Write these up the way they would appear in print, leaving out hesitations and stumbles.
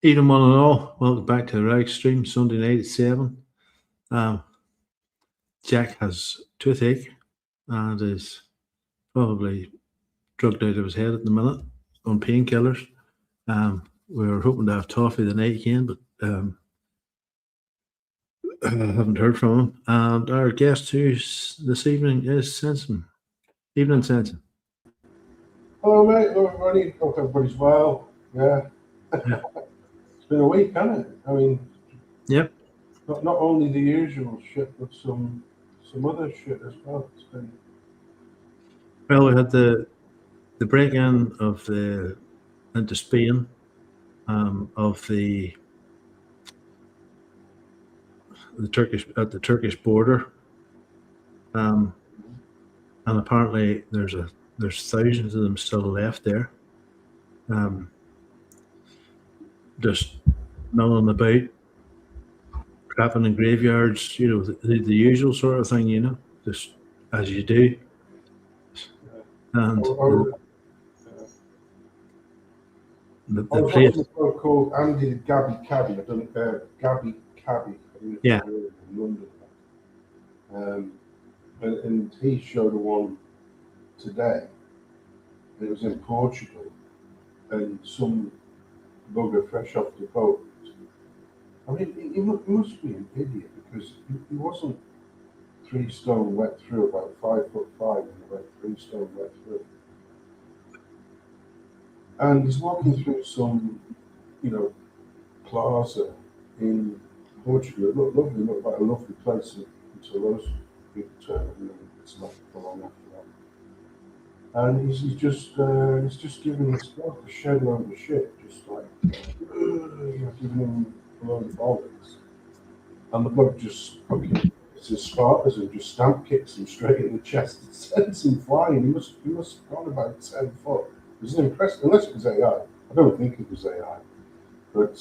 Even one and all, welcome back to the Rag Stream, Sunday night at 7. Um, Jack has toothache and is probably drugged out of his head at the minute on painkillers. We were hoping to have Toffee the night again, but I haven't heard from him. And our guest this evening is Sensum. Evening, Sensum. Hello, mate. Hello, everybody. Hope everybody's well. Yeah. Yeah. It's been a week, hasn't it? I mean, Yep. not only the usual shit, but some other shit as well. It's been Well, we had the break-in of into Spain of the Turkish border, and apparently there's thousands of them still left there, just milling about, crapping in graveyards, the usual sort of thing, just as you do. And the place is called Andy the Gabby Cabby. I don't know, Gabby Cabby. Yeah. In London. And he showed one today. It was in Portugal, and some bugger fresh off the boat. I mean, he must be an idiot because he wasn't 3 stone wet through, about 5'5", and he went 3 stone wet through. And he's walking through some, plaza in Portugal. It looked lovely, looked like a lovely place until those people turn up and it's not for long after that. And he's just giving this bloke a shed load of shit, just like giving him a load of bollocks. And the bloke just fucking his Spartans and just stamp kicks him straight in the chest and sends him flying. He must have gone about 10 foot. It was impressive, unless it was AI. I don't think it was AI. But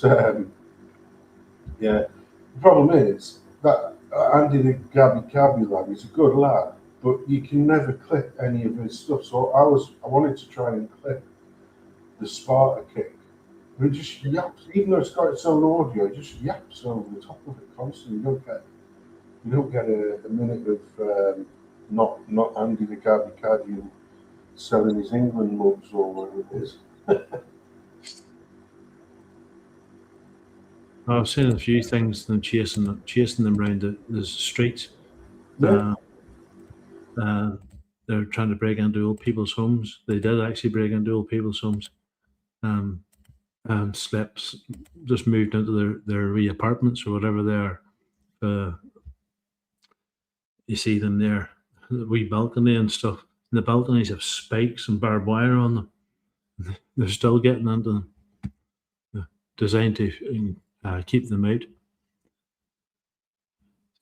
yeah, the problem is that Andy the Gabby Cabby lad is a good lad, but you can never clip any of his stuff. So I wanted to try and clip the Sparta kick. It just yaps, even though it's got its own audio, it just yaps over the top of it constantly. You don't get a minute of not Andy the Gabby Cabby selling his England mugs or whatever it is. I've seen a few things them chasing them around the streets. Yeah. They're trying to break into old people's homes. They did actually break into old people's homes. Slept, just moved into their wee apartments or whatever they are. You see them there, the wee balcony and stuff. And the balconies have spikes and barbed wire on them. They're still getting into them, designed to keep them out.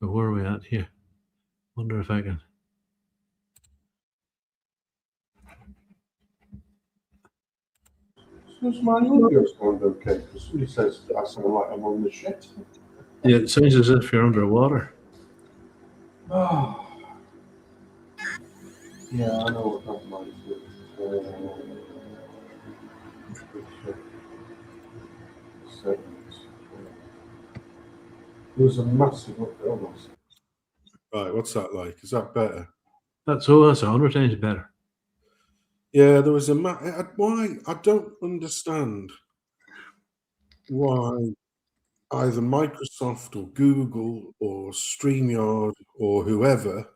So where are we at here? Wonder if I can. Does my audio sound okay? Because somebody says I sound like I'm on the shit. Yeah, it sounds as if you're underwater. Oh. Yeah, I know what that might be. Settings. There was a massive upgrade. Right, what's that like? Is that better? That's 100 times better. Yeah, there was why I don't understand why either Microsoft or Google or StreamYard or whoever,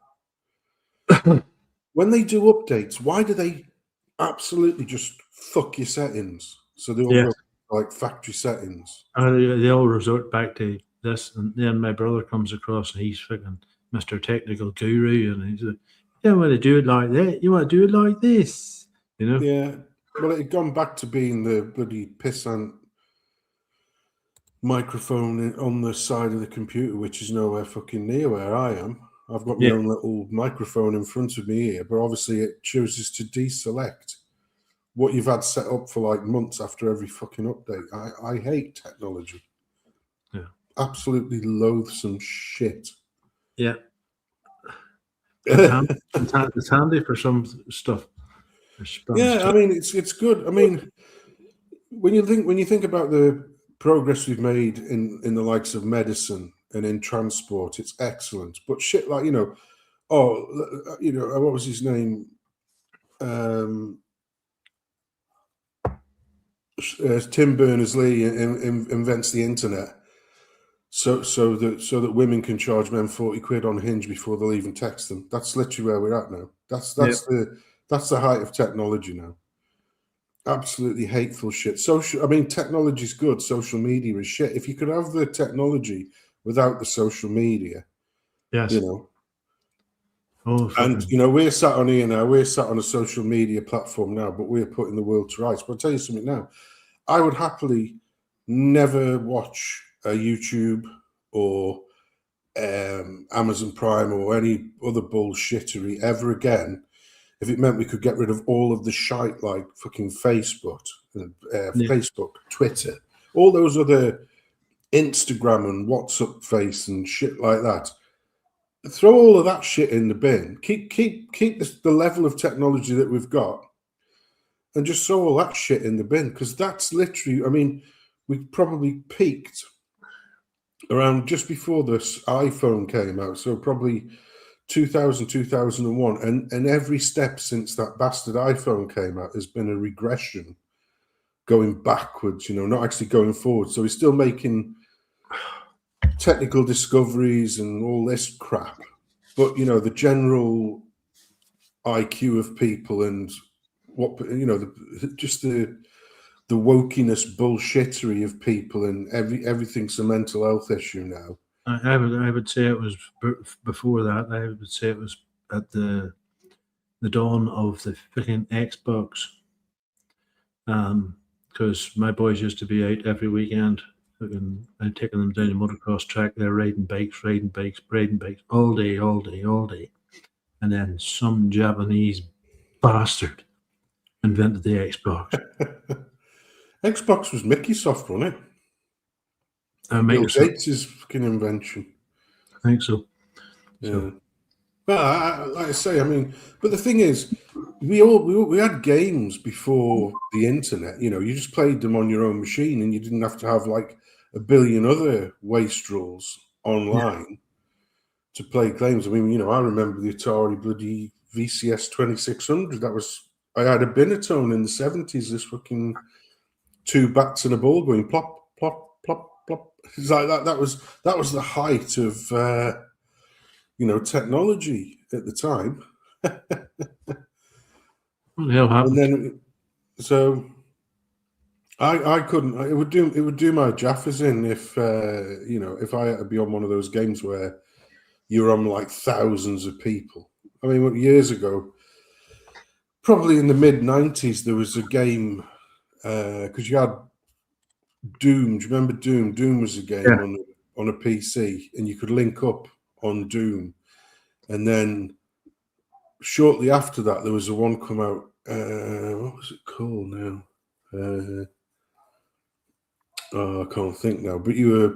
when they do updates, why do they absolutely just fuck your settings? So they all go like factory settings. They all resort back to this, and then my brother comes across and he's fucking Mr. Technical Guru, and he's like, "You don't want to do it like that. You want to do it like this." Yeah. Well, it had gone back to being the bloody pissant microphone on the side of the computer, which is nowhere fucking near where I am. I've got my own little microphone in front of me here, but obviously it chooses to deselect what you've had set up for like months after every fucking update. I hate technology. Yeah. Absolutely loathsome shit. Yeah. It's handy for some stuff. Yeah, I mean it's good. I mean, when you think about the progress we've made in the likes of medicine and in transport, it's excellent. But shit like, what was his name? Tim Berners-Lee invents the internet, so that women can charge men 40 quid on Hinge before they'll even text them. That's literally where we're at now. That's the height of technology now. Absolutely hateful shit. Technology's good. Social media is shit. If you could have the technology without the social media, Yes. We're sat on here now. We're sat on a social media platform now, but we're putting the world to rights. But I'll tell you something now. I would happily never watch a YouTube or Amazon Prime or any other bullshittery ever again if it meant we could get rid of all of the shite like fucking Facebook, Twitter, all those other Instagram and WhatsApp face and shit like that. Throw all of that shit in the bin. Keep the level of technology that we've got, and just throw all that shit in the bin, because that's literally. I mean, we probably peaked around just before this iPhone came out, so probably 2000, 2001, and every step since that bastard iPhone came out has been a regression, going backwards. Not actually going forward. So we're still making technical discoveries and all this crap, but the general IQ of people and the wokeness bullshittery of people, and everything's a mental health issue now. I would say it was before that. I would say it was at the dawn of the freaking Xbox, because my boys used to be out every weekend, and taking them down the motocross track. They're riding bikes all day. And then some Japanese bastard invented the Xbox. Xbox was Mickey Soft, wasn't it? Bill Gates' fucking invention. I think so. Yeah. Well, like I say, but the thing is, we had games before the internet. You just played them on your own machine, and you didn't have to have like a billion other wastrels online to play games. I remember the Atari bloody VCS 2600. I had a Binatone in the 70s. This fucking two bats and a ball going plop, plop, plop, plop. It's like that. That was the height of technology at the time. What the hell happened? And then, so I couldn't. It would do my jaffers in if if I had to be on one of those games where you're on like thousands of people. Years ago, probably in the mid 90s, there was a game because you had Doom. Do you remember Doom? Doom was a game on a PC, and you could link up on Doom. And then shortly after that, there was a one come out. What was it called now? I can't think now. But it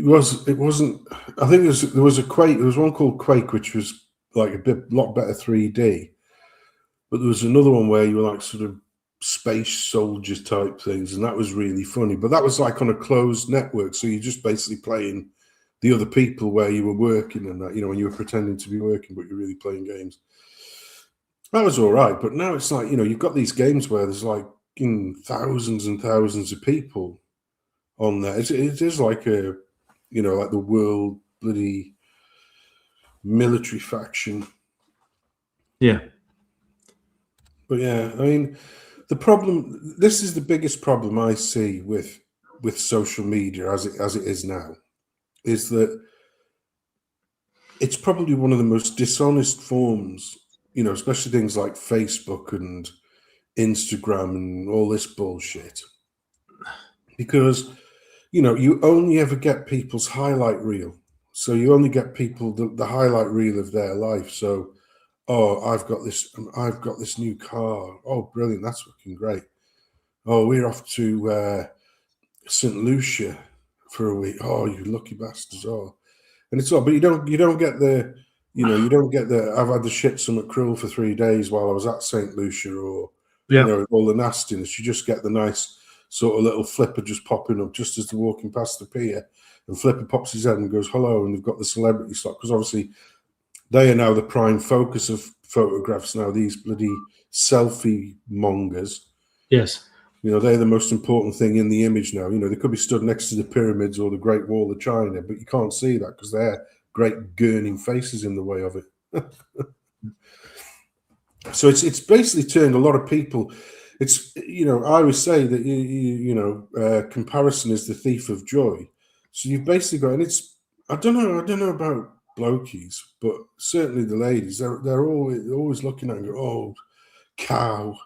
wasn't. I think there was a Quake. There was one called Quake, which was like a lot better 3D. But there was another one where you were like sort of space soldiers type things, and that was really funny. But that was like on a closed network, so you're just basically playing the other people where you were working, and that, when you were pretending to be working, but you're really playing games. That was all right. But now it's like, you've got these games where there's like thousands and thousands of people on there. It is like like the world bloody military faction. Yeah. But yeah, this is the biggest problem I see with social media as it is now, is that it's probably one of the most dishonest forms, especially things like Facebook and Instagram and all this bullshit. Because, you only ever get people's highlight reel. So you only get people the highlight reel of their life. So, oh, I've got this new car. Oh, brilliant. That's fucking great. Oh, we're off to St. Lucia for a week. Oh, you lucky bastards. Oh, and it's all, but you don't get the, you don't get the, I've had the shit somewhat cruel for 3 days while I was at St. Lucia, or, all the nastiness. You just get the nice sort of little Flipper just popping up just as they're walking past the pier, and Flipper pops his head and goes hello, and they've got the celebrity slot because obviously they are now the prime focus of photographs now. These bloody selfie mongers. Yes. You know, they're the most important thing in the image now. You know, they could be stood next to the pyramids or the Great Wall of China, but you can't see that because they're great gurning faces in the way of it. So it's basically turned a lot of people. It's, you know, I always say that comparison is the thief of joy. So you've basically got, and it's, I don't know about blokies, but certainly the ladies, they're always looking at it and go, oh, cow,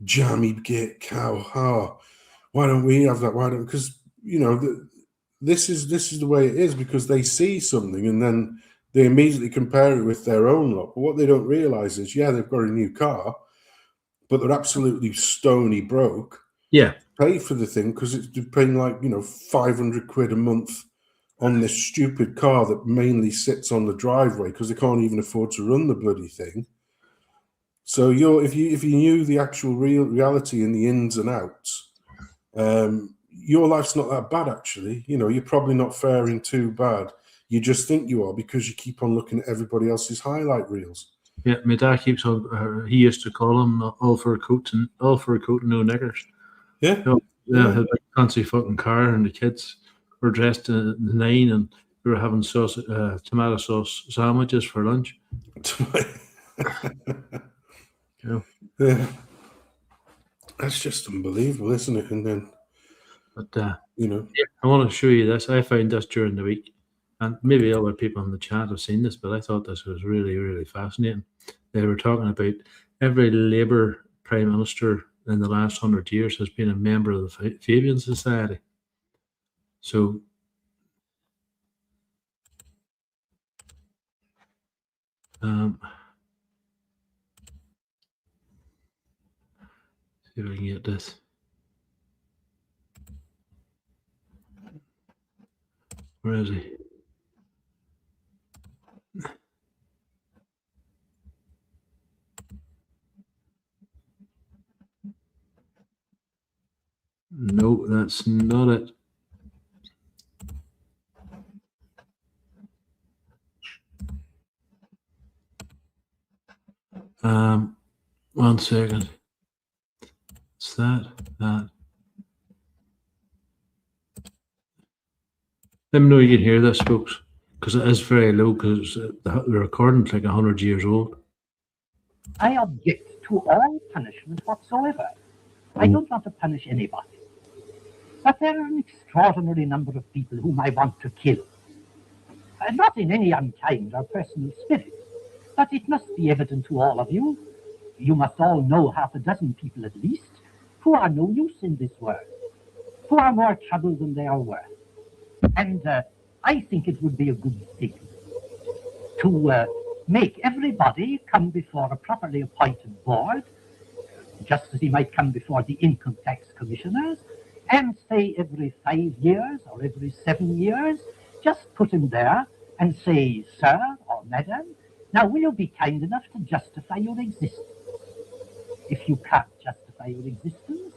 jammy git cow, why don't we have that? Why don't, because you know this is the way it is, because they see something and then they immediately compare it with their own lot. But what they don't realize is, yeah, they've got a new car, but they're absolutely stony broke. Yeah. Pay for the thing because it's paying like, you know, 500 quid a month on this stupid car that mainly sits on the driveway because they can't even afford to run the bloody thing. So if you knew the actual reality and the ins and outs, your life's not that bad actually. You know, you're probably not faring too bad. You just think you are because you keep on looking at everybody else's highlight reels. Yeah, my dad keeps on. He used to call them all for a coat and no knickers. Yeah, had a fancy fucking car, and the kids were dressed in the nine, and we were having tomato sauce sandwiches for lunch. Yeah, that's just unbelievable, isn't it? And then, but you know, I want to show you this. I found this during the week, and maybe other people in the chat have seen this, but I thought this was really, really fascinating. They were talking about every Labour Prime Minister in the last 100 years has been a member of the Fabian Society. So see if I can get this. Where is he? No, that's not it. One second. It's that. Let me know you can hear this, folks, because it is very low, because the recording's like 100 years old. I object to all punishment whatsoever. I don't want to punish anybody. But there are an extraordinary number of people whom I want to kill. Not in any unkind or personal spirit, but it must be evident to all of you. You must all know half a dozen people at least who are no use in this world, who are more trouble than they are worth. And I think it would be a good thing to make everybody come before a properly appointed board, just as he might come before the income tax commissioners, and say every 5 years or every 7 years, just put him there and say, sir or madam, now will you be kind enough to justify your existence? If you can't justify your existence,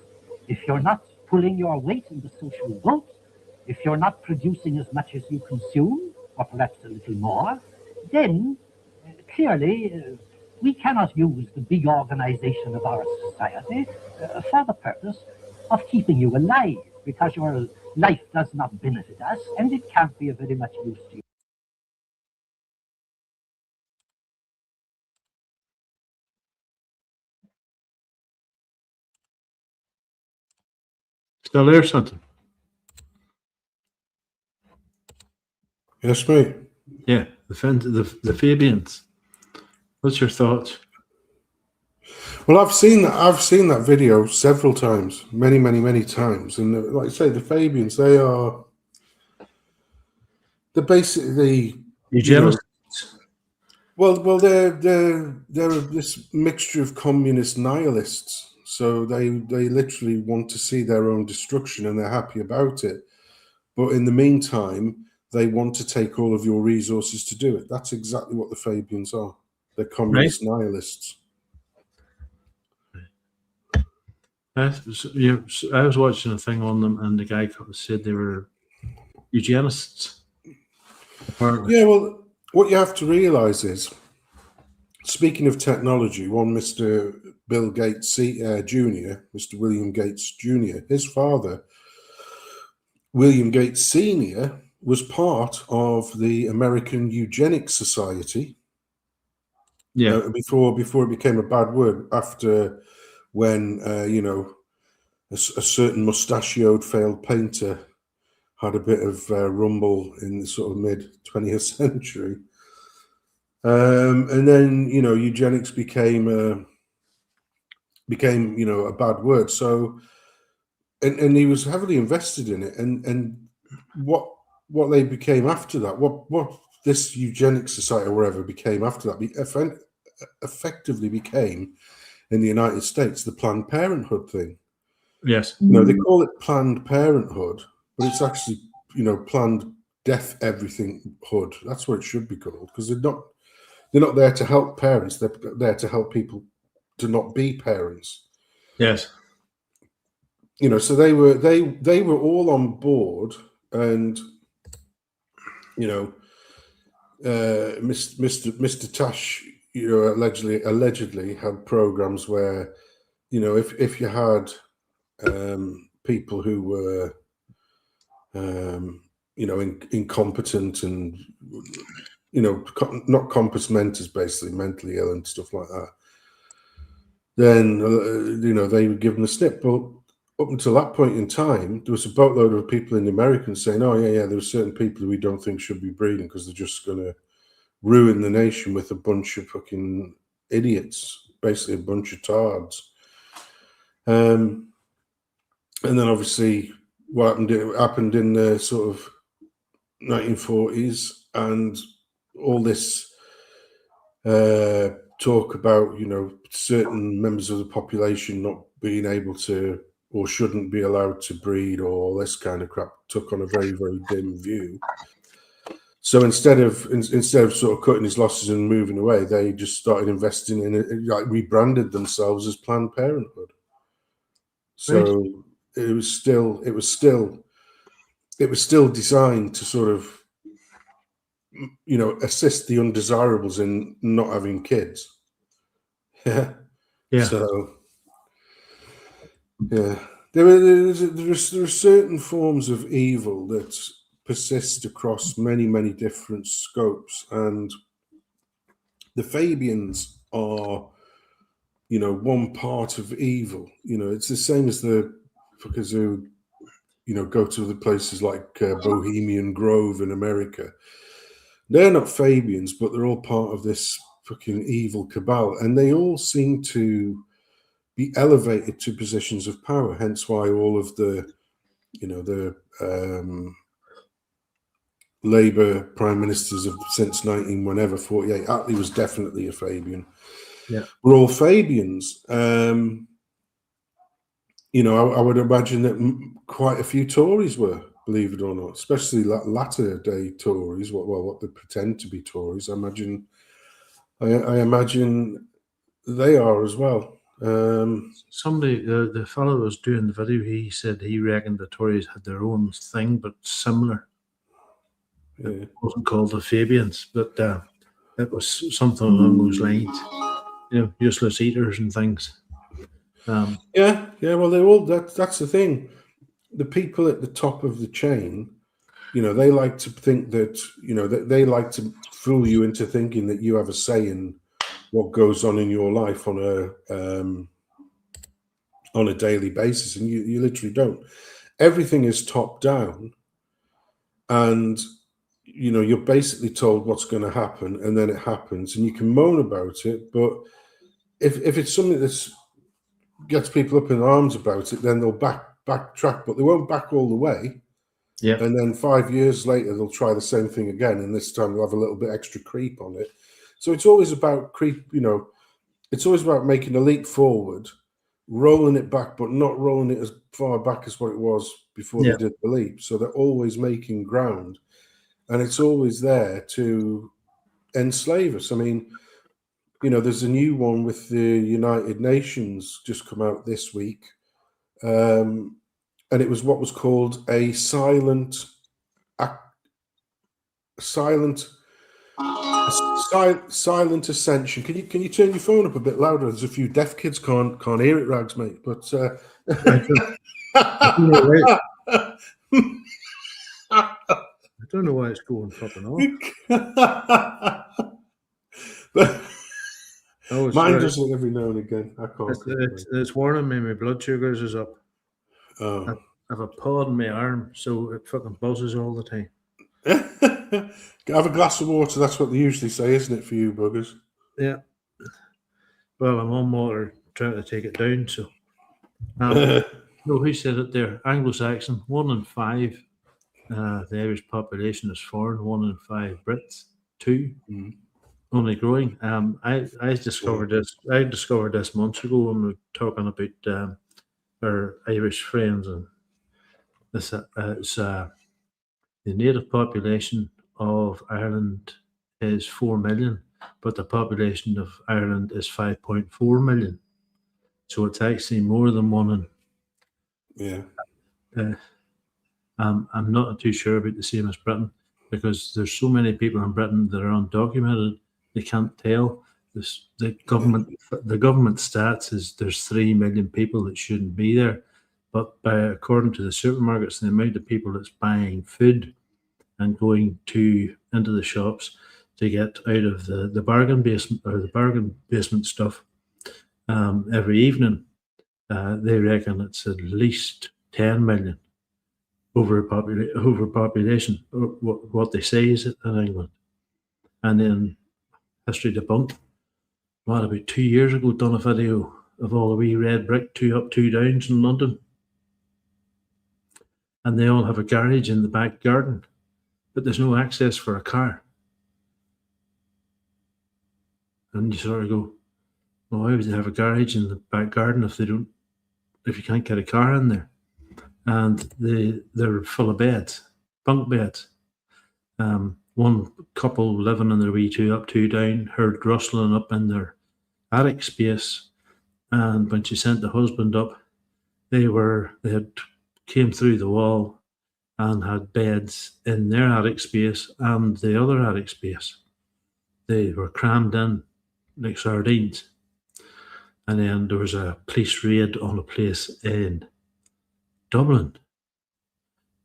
if you're not pulling your weight in the social boat, if you're not producing as much as you consume, or perhaps a little more, then clearly we cannot use the big organization of our society for the purpose of keeping you alive, because your life does not benefit us and it can't be of very much use to you. Still there, something? yes, mate. Yeah, the Fabians. What's your thoughts? Well, I've seen that video several times, many times, and like I say, the Fabians, they're basically Eugenics. Well, they're this mixture of communist nihilists. So they literally want to see their own destruction, and they're happy about it. But in the meantime, they want to take all of your resources to do it. That's exactly what the Fabians are. They're communist nihilists. I was watching a thing on them, and the guy said they were eugenicists. Apparently. Yeah, well, what you have to realize is, speaking of technology, one Mr. Bill Gates Jr., Mr. William Gates Jr., his father, William Gates Sr., was part of the American Eugenics Society Yeah. before it became a bad word. After when a certain mustachioed failed painter had a bit of rumble in the sort of mid 20th century. And then eugenics became a bad word. So and he was heavily invested in it. And what they became after that, what this eugenics society or whatever became after that, effectively became in the United States the Planned Parenthood thing. Yes. They call it Planned Parenthood, but it's actually Planned Death Everything Hood. That's what it should be called, because they're not there to help parents. They're there to help people to not be parents. Yes. So they were all on board, and Mr. Tash, allegedly had programs where, if you had people who were incompetent and not compos mentis, basically mentally ill and stuff like that, then they would give them a snip. But up until that point in time, there was a boatload of people in the Americans saying, "Oh yeah, there are certain people who we don't think should be breeding because they're just going to ruin the nation with a bunch of fucking idiots, basically a bunch of tards." And then obviously what happened in the sort of 1940s, and all this talk about certain members of the population not being able to or shouldn't be allowed to breed, or all this kind of crap, took on a very, very dim view. So instead of sort of cutting his losses and moving away, they just started investing in it, like rebranded themselves as Planned Parenthood. So Right. it was still designed to sort of assist the undesirables in not having kids. Yeah. Yeah. So yeah, there are certain forms of evil that persist across many, many different scopes, and the Fabians are one part of evil. It's the same as the fuckers who go to the places like Bohemian Grove in America. They're not Fabians, but they're all part of this fucking evil cabal, and they all seem to be elevated to positions of power. Hence why all of the Labour prime ministers of since 1948. Attlee was definitely a Fabian. Yeah. We're all Fabians. I would imagine that quite a few Tories were, believe it or not, especially latter day Tories. What they pretend to be Tories. I imagine they are as well. Somebody, the fellow that was doing the video, he said he reckoned the Tories had their own thing, but similar. Yeah. It wasn't called the Fabians, but it was something along those lines. Useless eaters and things. Yeah. Well, they're all that's the thing. The people at the top of the chain, they like to think that they like to fool you into thinking that you have a say in what goes on in your life on a daily basis, and you literally don't. Everything is top down, and you're basically told what's going to happen, and then it happens, and you can moan about it. But if it's something that gets people up in arms about it, then they'll backtrack, but they won't back all the way. Yeah. And then 5 years later, they'll try the same thing again, and this time they'll have a little bit extra creep on it. So it's always about creep. It's always about making a leap forward, rolling it back, but not rolling it as far back as what it was before they did the leap. So they're always making ground, and it's always there to enslave us. I mean, there's a new one with the United Nations just come out this week, and it was what was called a silent ascension. Can you turn your phone up a bit louder? There's a few deaf kids can't hear it, Rags, mate. But I don't know why it's going fucking off. But Oh, mine does it every now and again. I can't. It's warning me. My blood sugars is up. Oh. I have a pod in my arm, so it fucking buzzes all the time. Have a glass of water. That's what they usually say, isn't it, for you buggers? Yeah. Well, I'm on water trying to take it down. So, no, who said it there? Anglo-Saxon. 1 in 5. The Irish population is foreign. 1 in 5 Brits. 2. Only growing. I discovered this. I discovered this months ago when we were talking about our Irish friends, and this the native population of Ireland is 4 million, but the population of Ireland is 5.4 million. So it's actually more than 1 in. Yeah. I'm not too sure about the same as Britain, because there's so many people in Britain that are undocumented. They can't tell. The government stats is there's 3 million people that shouldn't be there, but according to the supermarkets, the amount of people that's buying food and going into the shops to get out of the bargain basement or the bargain basement stuff every evening, they reckon it's at least 10 million overpopulation, or what they say is it in England. And then history debunked. About 2 years ago, done a video of all the wee red brick 2 up 2 downs in London, and they all have a garage in the back garden, but there's no access for a car. And you sort of go, well, why would they have a garage in the back garden if you can't get a car in there? And they're full of beds, bunk beds. One couple living in their wee 2 up 2 down heard rustling up in their attic space, and when she sent the husband up, they had came through the wall and had beds in their attic space and the other attic space. They were crammed in like sardines. And then there was a police raid on a place in Dublin.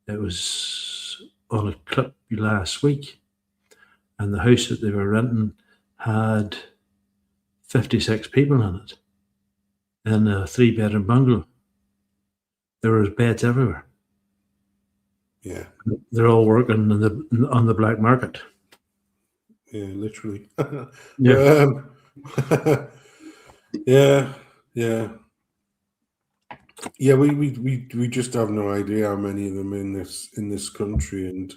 It was on a clip last week, and the house that they were renting had 56 people in it, in a 3-bedroom bungalow. There was beds everywhere. Yeah, they're all working on the black market. Yeah, literally. Yeah. Yeah. We just have no idea how many of them in this country, and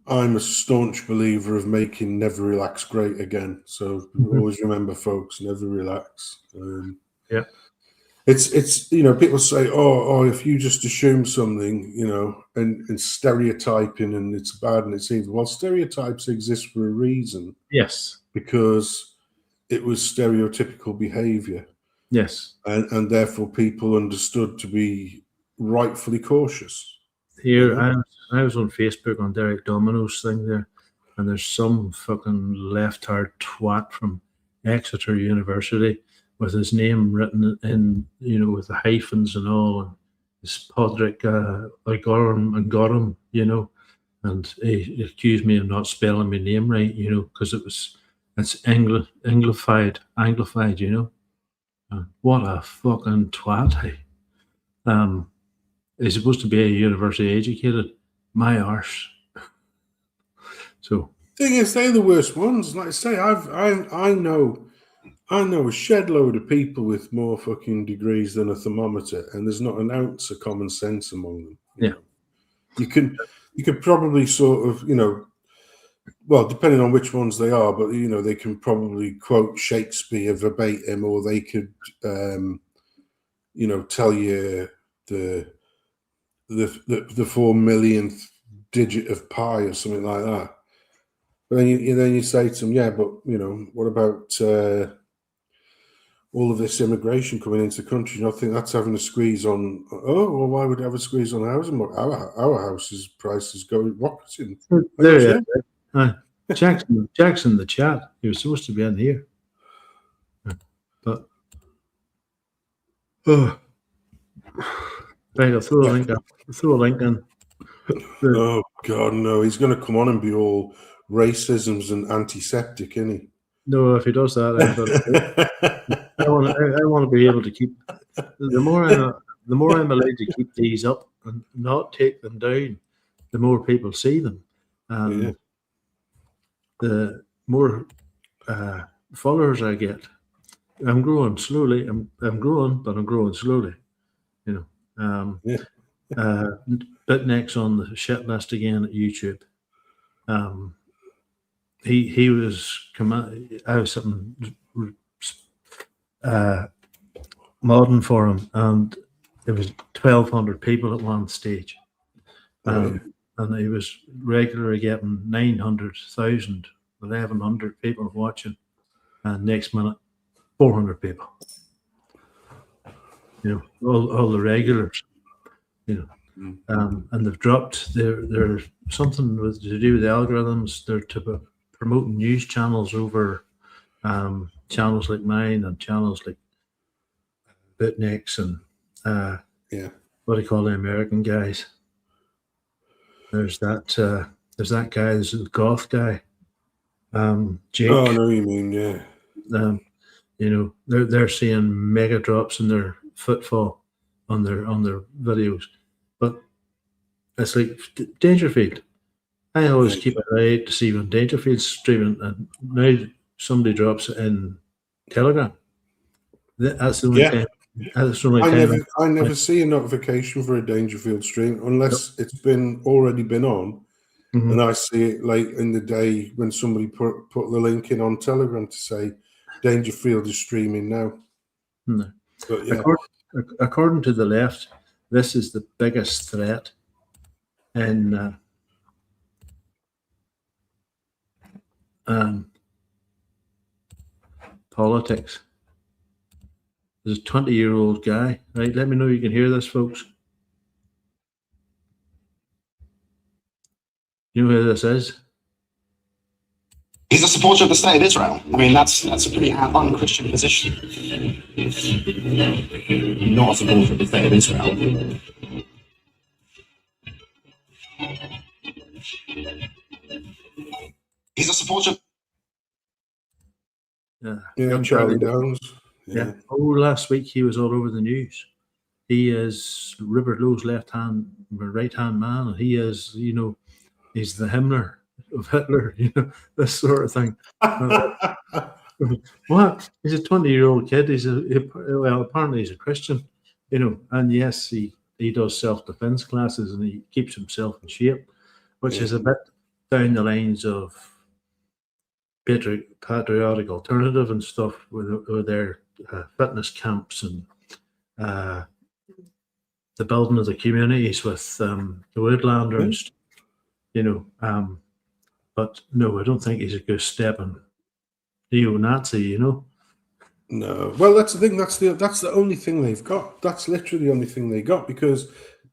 I'm a staunch believer of making never relax great again. So always remember, folks, never relax. Yeah. It's people say, oh, if you just assume something, and stereotyping, and it's bad and it's evil. Well, stereotypes exist for a reason. Yes. Because it was stereotypical behavior. Yes. And therefore people understood to be rightfully cautious. Here, I was on Facebook on Derek Domino's thing there, and there's some fucking left-hard twat from Exeter University with his name written in, with the hyphens and all, and his Podrick Gorum, and he accused me of not spelling my name right, because it's anglified, what a fucking twat, hey. He's supposed to be a university educated. My arse. So thing is, they're the worst ones. Like I say, I know a shed load of people with more fucking degrees than a thermometer, and there's not an ounce of common sense among them. Yeah. You could probably sort of, well, depending on which ones they are, but they can probably quote Shakespeare verbatim, or they could tell you the 4 millionth digit of pi or something like that. But then you say to them, yeah, but what about all of this immigration coming into the country, and I think that's having a squeeze on. Oh, well, why would it have a squeeze on housing? Our house's prices go rocketing. There he is. Jackson, the chat. He was supposed to be in here, but right. I'll throw a link. Throw a link in. Oh God, no! He's going to come on and be all racisms and antiseptic, isn't he? No, if he does that, I want to be able to keep. The more I'm allowed to keep these up and not take them down, the more people see them, and the more followers I get. I'm growing slowly. I'm growing, but I'm growing slowly. You know. Bitnick's on the shit list again at YouTube. He was I was something modding for him, and there was 1,200 people at one stage, and he was regularly getting 900,000, 1,100 people watching, and next minute 400 people. You know, all the regulars. You know, and they've dropped. They're something to do with the algorithms. They're promoting news channels over channels like mine and channels like Bitnick's and what do you call the American guys? There's that guy. There's the goth guy. Jake. Oh, I know what you mean. Yeah. You know, they're seeing mega drops in their footfall on their videos, but it's like Dangerfield. I always keep an eye out to see when Dangerfield's streaming, and now somebody drops it in Telegram. That's the only time. That's the only time. I never see a notification for a Dangerfield stream unless it's already been on, and I see it late in the day when somebody put the link in on Telegram to say Dangerfield is streaming now. No. But yeah. According to the left, this is the biggest threat in politics. There's a 20-year-old guy, right? Let me know you can hear this, folks. You know who this is? He's a supporter of the state of Israel. I mean, that's a pretty un-Christian position. Not a supporter of the state of Israel. He's a supporter. Yeah, Charlie Downs. Yeah. Oh, last week he was all over the news. He is Rupert Lowe's right-hand man, and he is, you know, he's the Himmler of Hitler, you know, this sort of thing. What? He's a 20-year-old kid. Apparently he's a Christian, you know, and yes, he does self-defense classes and he keeps himself in shape, which is a bit down the lines of patriotic alternative and stuff with their fitness camps and the building of the communities with the woodlanders, you know. But no, I don't think he's a good step in neo-Nazi, you know. No, well, that's the thing. That's the only thing they've got. That's literally the only thing they got, because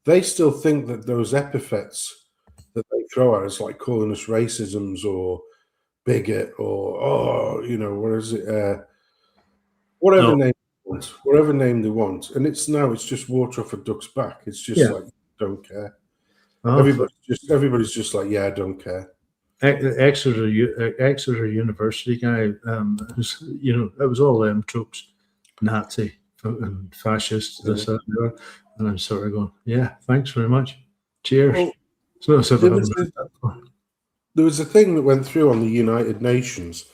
they still think that those epithets that they throw at us, like calling us racisms or bigot or you know, what is it? Whatever name they want, and it's just water off a duck's back. It's just like, don't care. Everybody's just like, yeah, I don't care. Exeter University guy, you know, it was all them tropes, Nazi and fascist, this, that, and the other. And I'm sort of going, yeah, thanks very much. Cheers. Well, there was a thing that went through on the United Nations,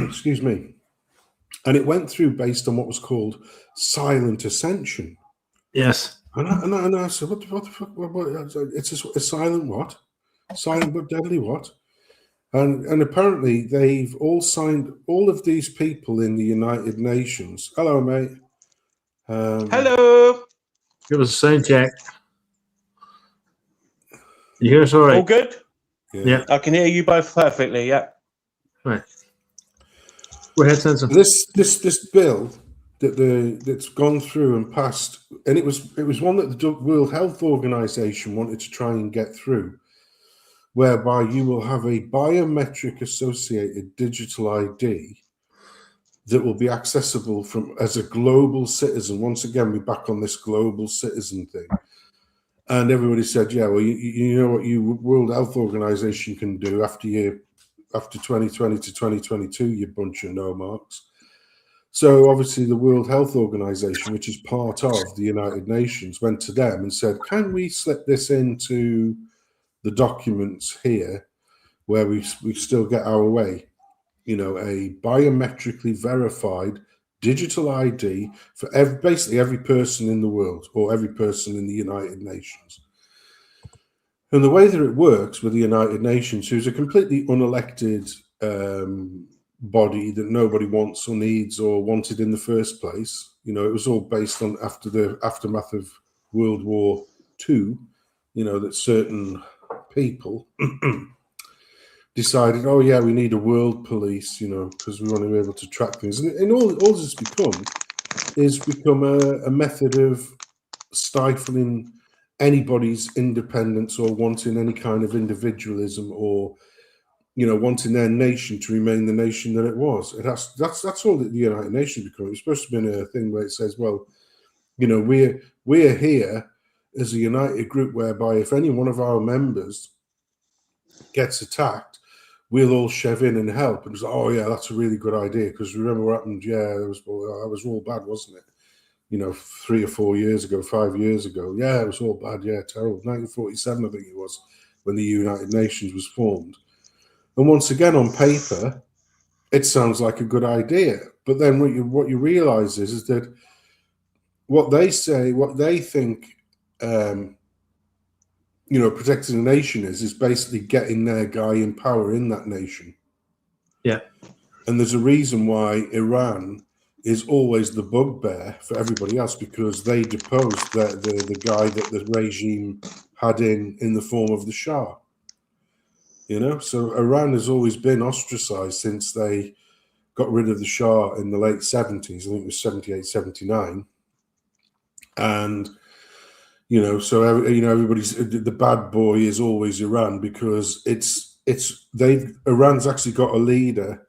excuse me, and it went through based on what was called silent ascension. Yes. And I said, what the fuck? It's a silent what? Silent but deadly what? And apparently they've all signed, all of these people in the United Nations. Hello, mate. Hello. Give us a sound check. You hear us all right? All good? Yeah. I can hear you both perfectly, yeah. Right. Go ahead, Sensum. This bill that's gone through and passed, and it was one that the World Health Organization wanted to try and get through, whereby you will have a biometric associated digital ID that will be accessible as a global citizen. Once again, we're back on this global citizen thing. And everybody said, yeah, well, you know what you World Health Organization can do after 2020 to 2022, you bunch of no marks. So obviously the World Health Organization, which is part of the United Nations, went to them and said, can we slip this into the documents here where we still get our way? You know, a biometrically verified digital ID for basically every person in the world, or every person in the United Nations. And the way that it works with the United Nations, who's a completely unelected body that nobody wants or needs or wanted in the first place, you know, it was all based on after the aftermath of World War II, you know, that certain people decided, oh yeah, we need a world police, you know, because we want to be able to track things. And all it's become a method of stifling anybody's independence or wanting any kind of individualism, or, you know, wanting their nation to remain the nation that it was. That's all that the United Nations become. It's supposed to be a thing where it says, well, you know, we're here as a united group whereby if any one of our members gets attacked, we'll all shove in and help. And it's like, oh yeah, that's a really good idea, because remember what happened? Yeah, it was all bad, wasn't it? You know, 3 or 4 years ago, 5 years ago. Yeah, it was all bad. Yeah, terrible. 1947, I think it was, when the United Nations was formed. And once again, on paper, it sounds like a good idea. But then what you realize is that what they say, what they think, you know, protecting a nation is basically getting their guy in power in that nation. Yeah. And there's a reason why Iran is always the bugbear for everybody else, because they deposed the guy that the regime had in the form of the Shah. You know, so Iran has always been ostracized since they got rid of the Shah in the late 70s. I think it was 78, 79. And, you know, so, you know, the bad boy is always Iran, because Iran's actually got a leader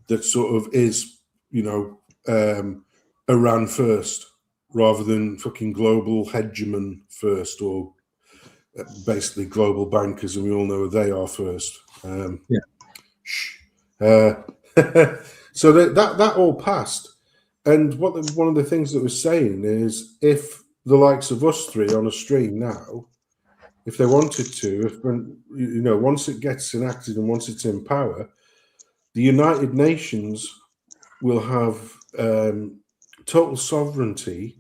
that sort of is, you know, Iran first, rather than fucking global hegemon first, or basically global bankers, and we all know who they are first. So that all passed. And one of the things that was saying is, if the likes of us three on a stream now, if they wanted to, you know, once it gets enacted and once it's in power, the United Nations will have total sovereignty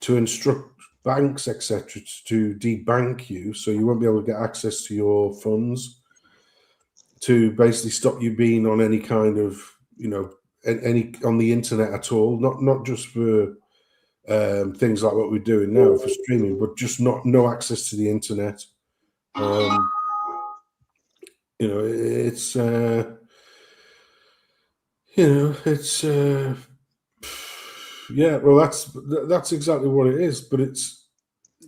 to instruct banks, etc., to debank you, so you won't be able to get access to your funds, to basically stop you being on any kind of, you know, any on the internet at all, not just for things like what we're doing now for streaming, but just no access to the internet. You know, it's you know, it's yeah, well, that's exactly what it is. But it's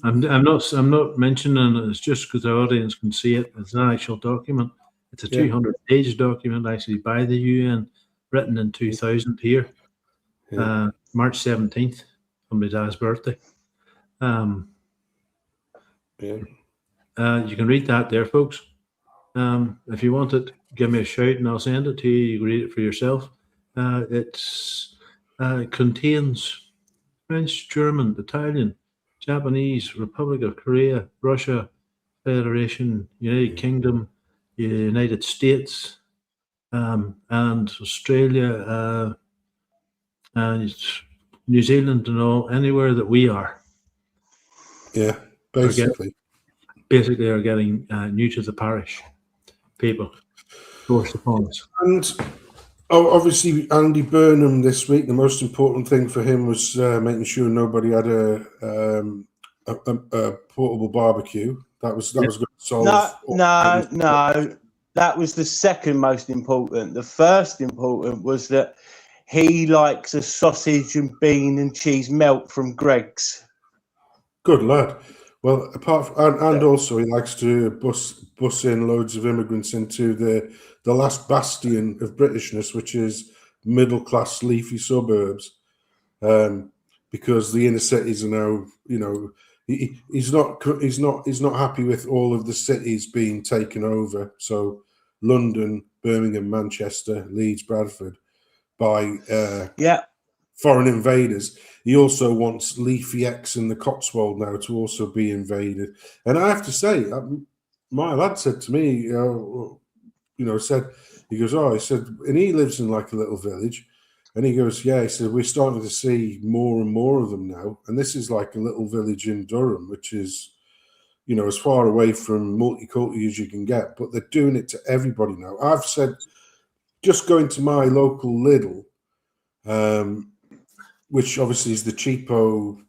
I'm not mentioning it. It's just because the audience can see it. It's an actual document. It's a 200-page document actually by the UN, written in 2000 here, March 17th, on my dad's birthday. You can read that there, folks. If you want it, give me a shout and I'll send it to you. You can read it for yourself. It contains French, German, Italian, Japanese, Republic of Korea, Russia, Federation, United Kingdom, United States, and Australia, and New Zealand, and all, anywhere that we are. Yeah, basically are getting new to the parish people forced upon us. And obviously, Andy Burnham this week, the most important thing for him was making sure nobody had a portable barbecue. That was going to solve. No. That was the second most important. The first important was that he likes a sausage and bean and cheese melt from Greg's. Good lad. Well, and also he likes to bus in loads of immigrants into the last bastion of Britishness, which is middle class leafy suburbs, because the inner cities are now, you know, he's not happy with all of the cities being taken over. So London, Birmingham, Manchester, Leeds, Bradford by foreign invaders. He also wants Leafy X and the Cotswold now to also be invaded. And I have to say, my lad said to me, he goes, and he lives in like a little village. And he goes, yeah, he said, we're starting to see more and more of them now. And this is like a little village in Durham, which is, you know, as far away from multicultural as you can get. But they're doing it to everybody now. I've said, just going to my local Lidl, which obviously is the cheapo.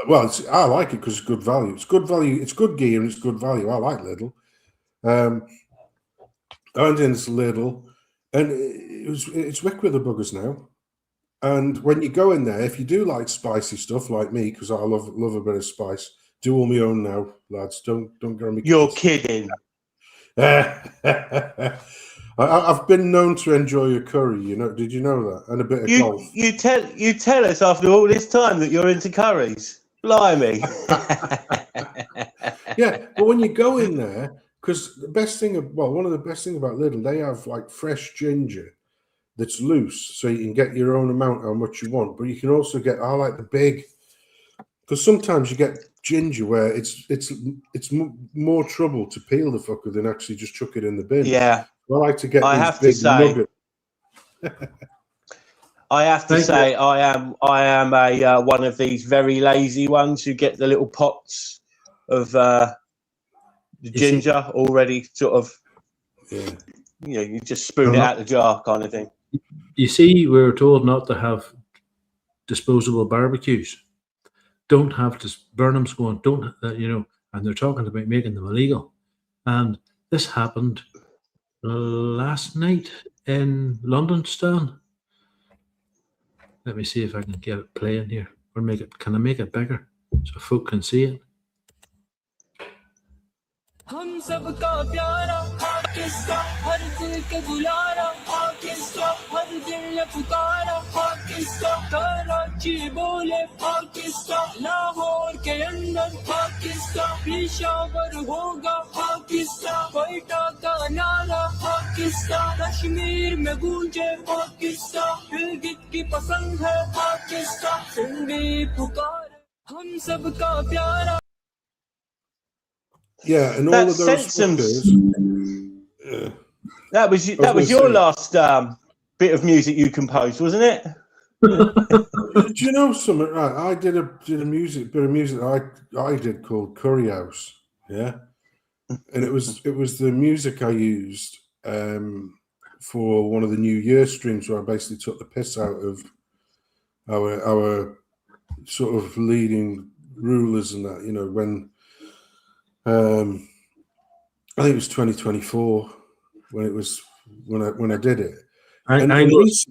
Well, I like it because it's good value. It's good value. It's good gear and it's good value. I like Lidl. I went into Lidl, and it's wick with the buggers now. And when you go in there, if you do like spicy stuff like me, because I love a bit of spice, do all my own now, lads. Don't get on me. You're kidding. I've been known to enjoy a curry, you know. Did you know that? And a bit of golf. You tell us after all this time that you're into curries. Blimey. Yeah, but when you go in there, because one of the best things about Lidl, they have like fresh ginger that's loose, so you can get your own amount how much you want. But you can also get, I like the big, because sometimes you get ginger where it's more trouble to peel the fucker than actually just chuck it in the bin. Yeah. I like to get I these big nuggets. I have to say, I am a one of these very lazy ones who get the little pots of the ginger already sort of, you know, you just spoon it out the jar kind of thing. You see, we were told not to have disposable barbecues. Don't have to burn them going, don't, you know, and they're talking about making them illegal. And this happened last night in London, Stan. Let me see if I can get it playing here. Or can I make it bigger so folk can see it? हम सबका प्यारा पाकिस्तान हर दिल के बुलारा पाकिस्तान हर दिल पुकारा पाकिस्तान कराची बोले पाकिस्तान लाहौर के अंदर पाकिस्तान पेशावर होगा पाकिस्तान क्वेटा का नारा पाकिस्तान कश्मीर में गूंजे पाकिस्तान गिलगित की पसंद है पाकिस्तान सिंधी पुकार हम सबका प्यारा. Yeah, and all of those that was your last bit of music you composed, wasn't it? Do you know something? Right, I did a bit of music I did called Curry House, yeah, and it was the music I used for one of the New Year streams where I basically took the piss out of our sort of leading rulers and that, you know, when. I think it was 2024 when I did it. I was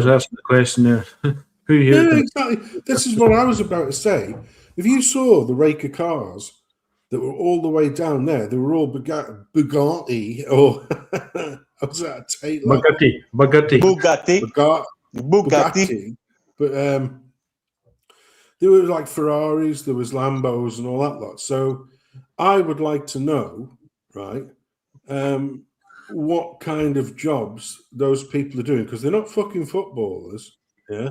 asking the question there. Who here? Yeah, exactly. This is what I was about to say. If you saw the rake of cars that were all the way down there, they were all Bugatti or was that a Tate? Bugatti. But there were like Ferraris, there was Lambos and all that lot. So I would like to know, right, what kind of jobs those people are doing, because they're not fucking footballers, yeah.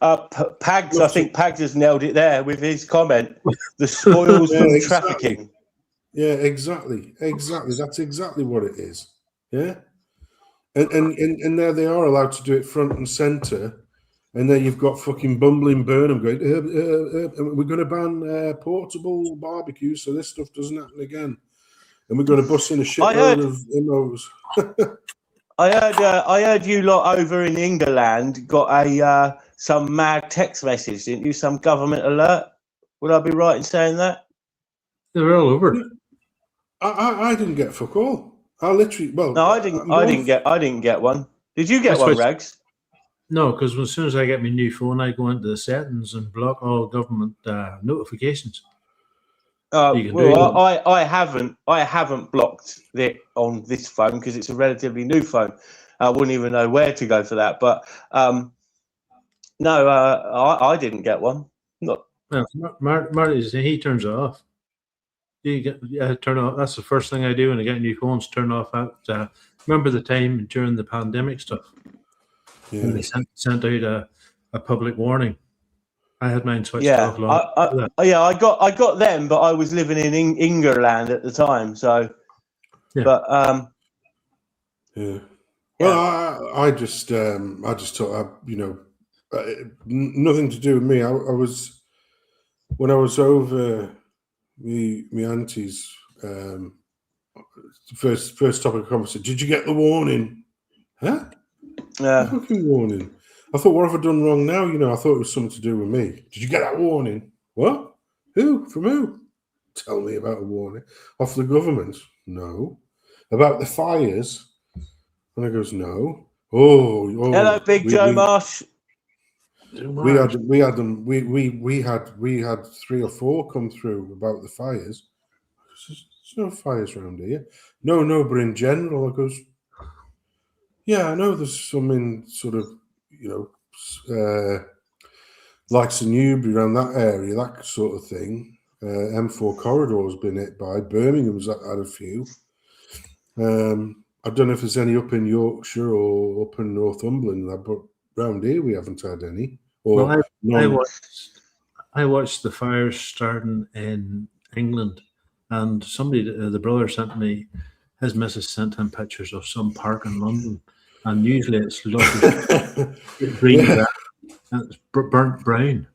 Pags, I think Pags has nailed it there with his comment. The spoils from trafficking. Yeah, exactly. That's exactly what it is. Yeah, and there they are allowed to do it front and centre. And then you've got fucking bumbling Burnham going, we're going to ban portable barbecues so this stuff doesn't happen again. And we're going to bust in a shitload of MOs. I heard you lot over in England got some mad text message, didn't you? Some government alert. Would I be right in saying that? They're all over. I didn't get fuck all. I literally, well, no, I didn't get one. Did you get one, Rags? No, because as soon as I get my new phone, I go into the settings and block all government notifications. You can do Well, it. I haven't blocked it on this phone because it's a relatively new phone. I wouldn't even know where to go for that. But no, I didn't get one. Not. Well, Marty, he turns it off. You get turn off. That's the first thing I do when I get new phones. Turn off that. Remember the time during the pandemic stuff when they sent out a public warning. I had mine switched Yeah, off long. I got them, but I was living in England at the time. So, Yeah. But yeah. Well, I just thought, nothing to do with me. I was when I was over my auntie's. First topic of conversation. Did you get the warning? Huh? yeah, The fucking warning. I thought, what have I done wrong now? I thought it was something to do with me. Did you get that warning? What? Who? From who? Tell me about a warning. Off the government? No. About the fires? And I goes, no. Oh, hello, Big Joe Marsh. We had them. We had 3 or 4 come through about the fires. There's no fires around here. No, but in general, I goes, yeah, I know there's some in sort of, like St Newbury around that area, that sort of thing. M4 corridor's been hit by. Birmingham's had a few. I don't know if there's any up in Yorkshire or up in Northumberland, but round here we haven't had any. I watched the fires starting in England, and somebody, the brother, sent me. His missus sent him pictures of some park in London, and usually it's green grass and it's burnt brown,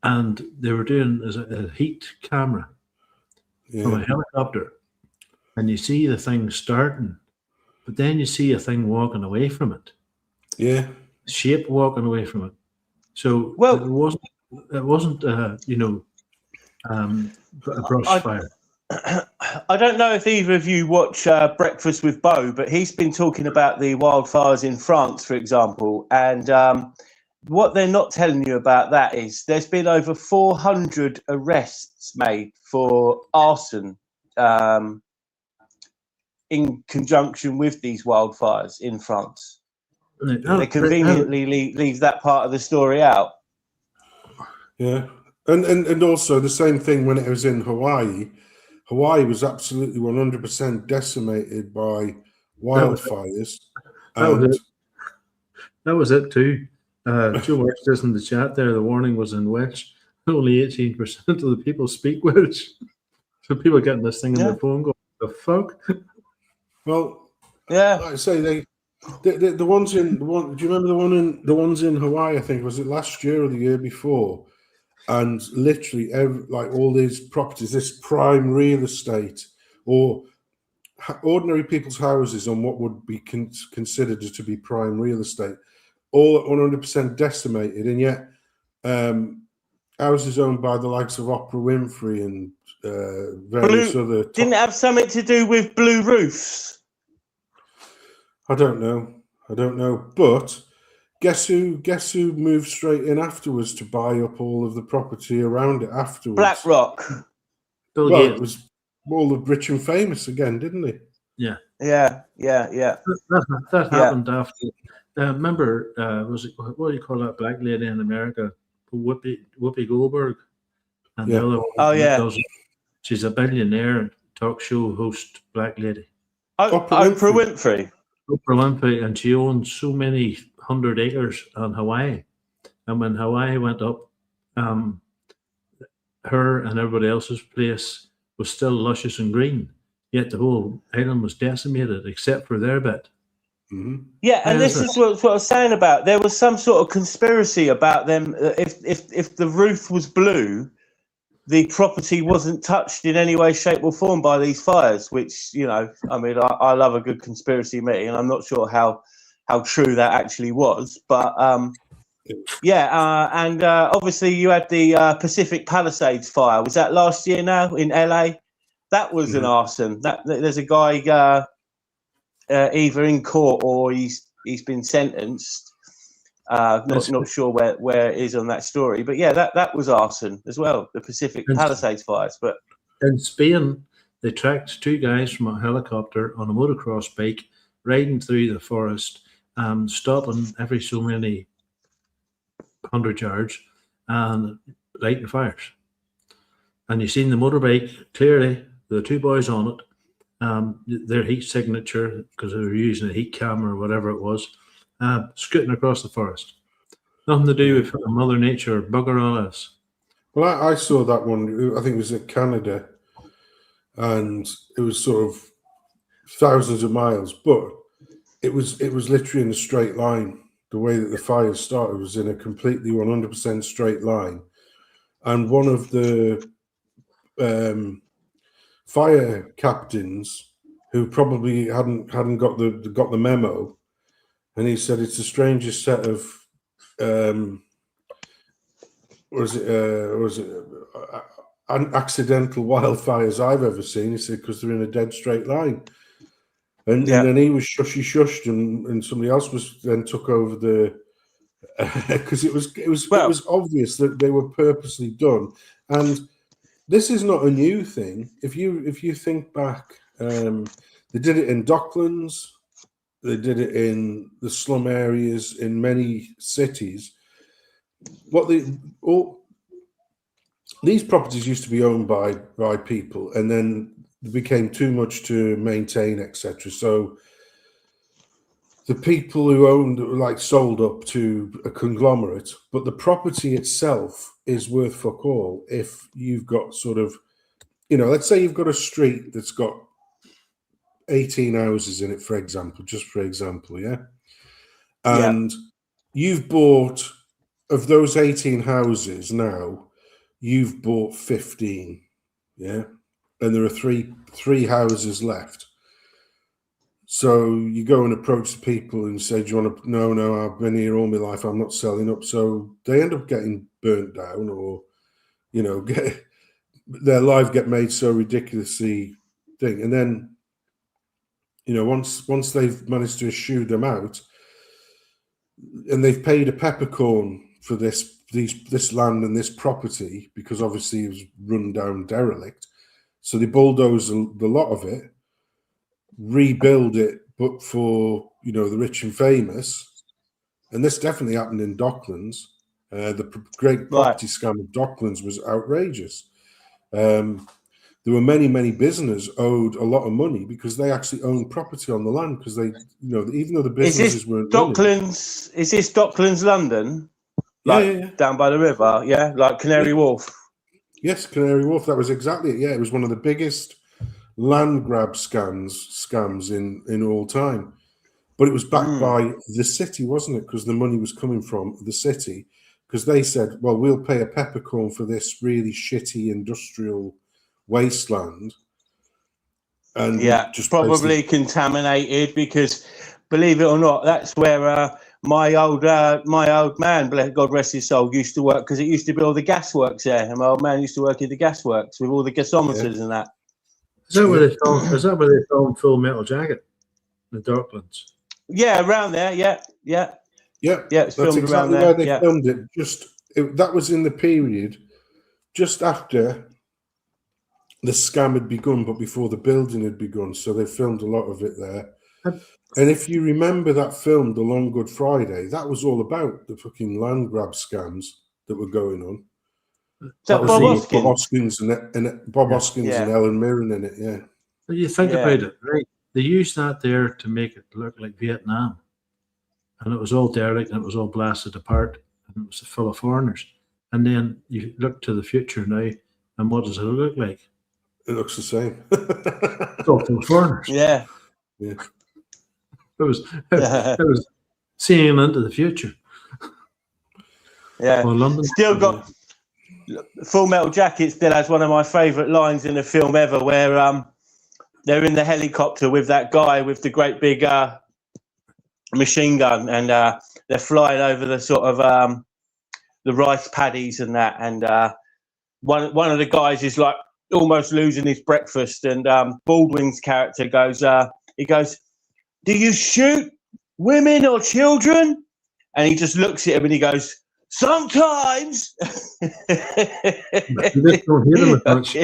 and they were doing a heat camera from a helicopter, and you see the thing starting, but then you see a thing walking away from it. Yeah, shape walking away from it. So it wasn't a brush fire. I don't know if either of you watch Breakfast with Bo, but he's been talking about the wildfires in France, for example. And what they're not telling you about that is there's been over 400 arrests made for arson in conjunction with these wildfires in France. They conveniently leave that part of the story out. Yeah. And also the same thing when it was in Hawaii. Hawaii was absolutely 100% decimated by wildfires. That was it too. Joe Works says in the chat there, the warning was in Welsh. Only 18% of the people speak Welsh. So people getting this thing in their phone going, the fuck? Well, yeah. Like I say, the ones in do you remember the ones in Hawaii? I think was it last year or the year before? And literally, all these properties, this prime real estate, or ordinary people's houses on what would be considered to be prime real estate, all 100% decimated, and yet houses owned by the likes of Oprah Winfrey and various other. Didn't it have something to do with blue roofs? I don't know, but. Guess who moved straight in afterwards to buy up all of the property around it afterwards? BlackRock. It was all of rich and famous again, didn't he? Yeah. That happened after. Remember, was it what do you call that black lady in America, Whoopi Goldberg, and the other one? She's a billionaire talk show host, black lady. Oprah Winfrey. Oprah Winfrey, and she owns so many 100 acres on Hawaii. And when Hawaii went up, her and everybody else's place was still luscious and green. Yet the whole island was decimated except for their bit. Mm-hmm. Yeah, and this is what I was saying about. There was some sort of conspiracy about them. If the roof was blue, the property wasn't touched in any way, shape, or form by these fires. Which I love a good conspiracy, me, and I'm not sure how true that actually was, but and obviously you had the Pacific Palisades fire. Was that last year now in LA? That was an arson. There's a guy either in court or he's he's been sentenced. Not sure where it is on that story, but yeah, that was arson as well. The Pacific Palisades fires, but in Spain, they tracked 2 guys from a helicopter on a motocross bike riding through the forest, stopping every so many 100 yards and lighting fires. And you've seen the motorbike clearly, the 2 boys on it, their heat signature, because they were using a heat camera or whatever it was, scooting across the forest. Nothing to do with Mother Nature, bugger all else. Well, I saw that one. I think it was in Canada, and it was sort of thousands of miles, but it was literally in a straight line. The way that the fire started was in a completely 100% straight line, and one of the fire captains, who probably hadn't got the memo, and he said it's the strangest set of accidental wildfires I've ever seen. He said because they're in a dead straight line, and then he was shushed, and somebody else then took over the because it was obvious that they were purposely done. And this is not a new thing. If you think back, they did it in Docklands, they did it in the slum areas in many cities. These properties used to be owned by people, and then it became too much to maintain, etc. So the people who owned sold up to a conglomerate, but the property itself is worth fuck all if you've got sort of, let's say you've got a street that's got 18 houses in it, for example, yeah? And you've bought, of those 18 houses now, you've bought 15, yeah? And there are three houses left. So you go and approach the people and say, do you want to, no, I've been here all my life, I'm not selling up. So they end up getting burnt down, or, their life get made so ridiculously thing. And then, once they've managed to eschew them out, and they've paid a peppercorn for this land and this property, because obviously it was run down derelict. So they bulldoze the lot of it, rebuild it, but for the rich and famous. And this definitely happened in Docklands. The great property scam of Docklands was outrageous. There were many businesses owed a lot of money because they actually owned property on the land, because they, even though the businesses weren't Docklands. Is this Docklands, London? Yeah. Down by the river, yeah, like Canary Wharf. Yes, Canary Wharf. That was exactly it. Yeah, it was one of the biggest land grab scams in all time. But it was backed by the city, wasn't it? Because the money was coming from the city. Because they said, well, we'll pay a peppercorn for this really shitty industrial wasteland. And just probably contaminated, because believe it or not, that's where my old man, God rest his soul, used to work, because it used to be all the gasworks there. And my old man used to work in the gasworks with all the gasometers and that. Is that where they filmed Full Metal Jacket? The Docklands. Yeah, around there. Yeah. It's filmed exactly around there. Where they filmed it. That was in the period just after the scam had begun, but before the building had begun. So they filmed a lot of it there. And if you remember that film, The Long Good Friday, that was all about the fucking land grab scams that were going on. That was Bob Hoskins and Ellen Mirren in it, yeah. But you think about it, right? They used that there to make it look like Vietnam. And it was all derelict, and it was all blasted apart, and it was full of foreigners. And then you look to the future now, and what does it look like? It looks the same. It's all full of foreigners. Yeah. It was seeing into the future. Yeah. Well, London still got Full Metal Jacket. Still has one of my favourite lines in a film ever, where they're in the helicopter with that guy with the great big machine gun, and they're flying over the sort of the rice paddies and that, and one of the guys is like almost losing his breakfast, and Baldwin's character goes, he goes, "Do you shoot women or children? And he just looks at him and he goes, sometimes. You just don't hear them as much.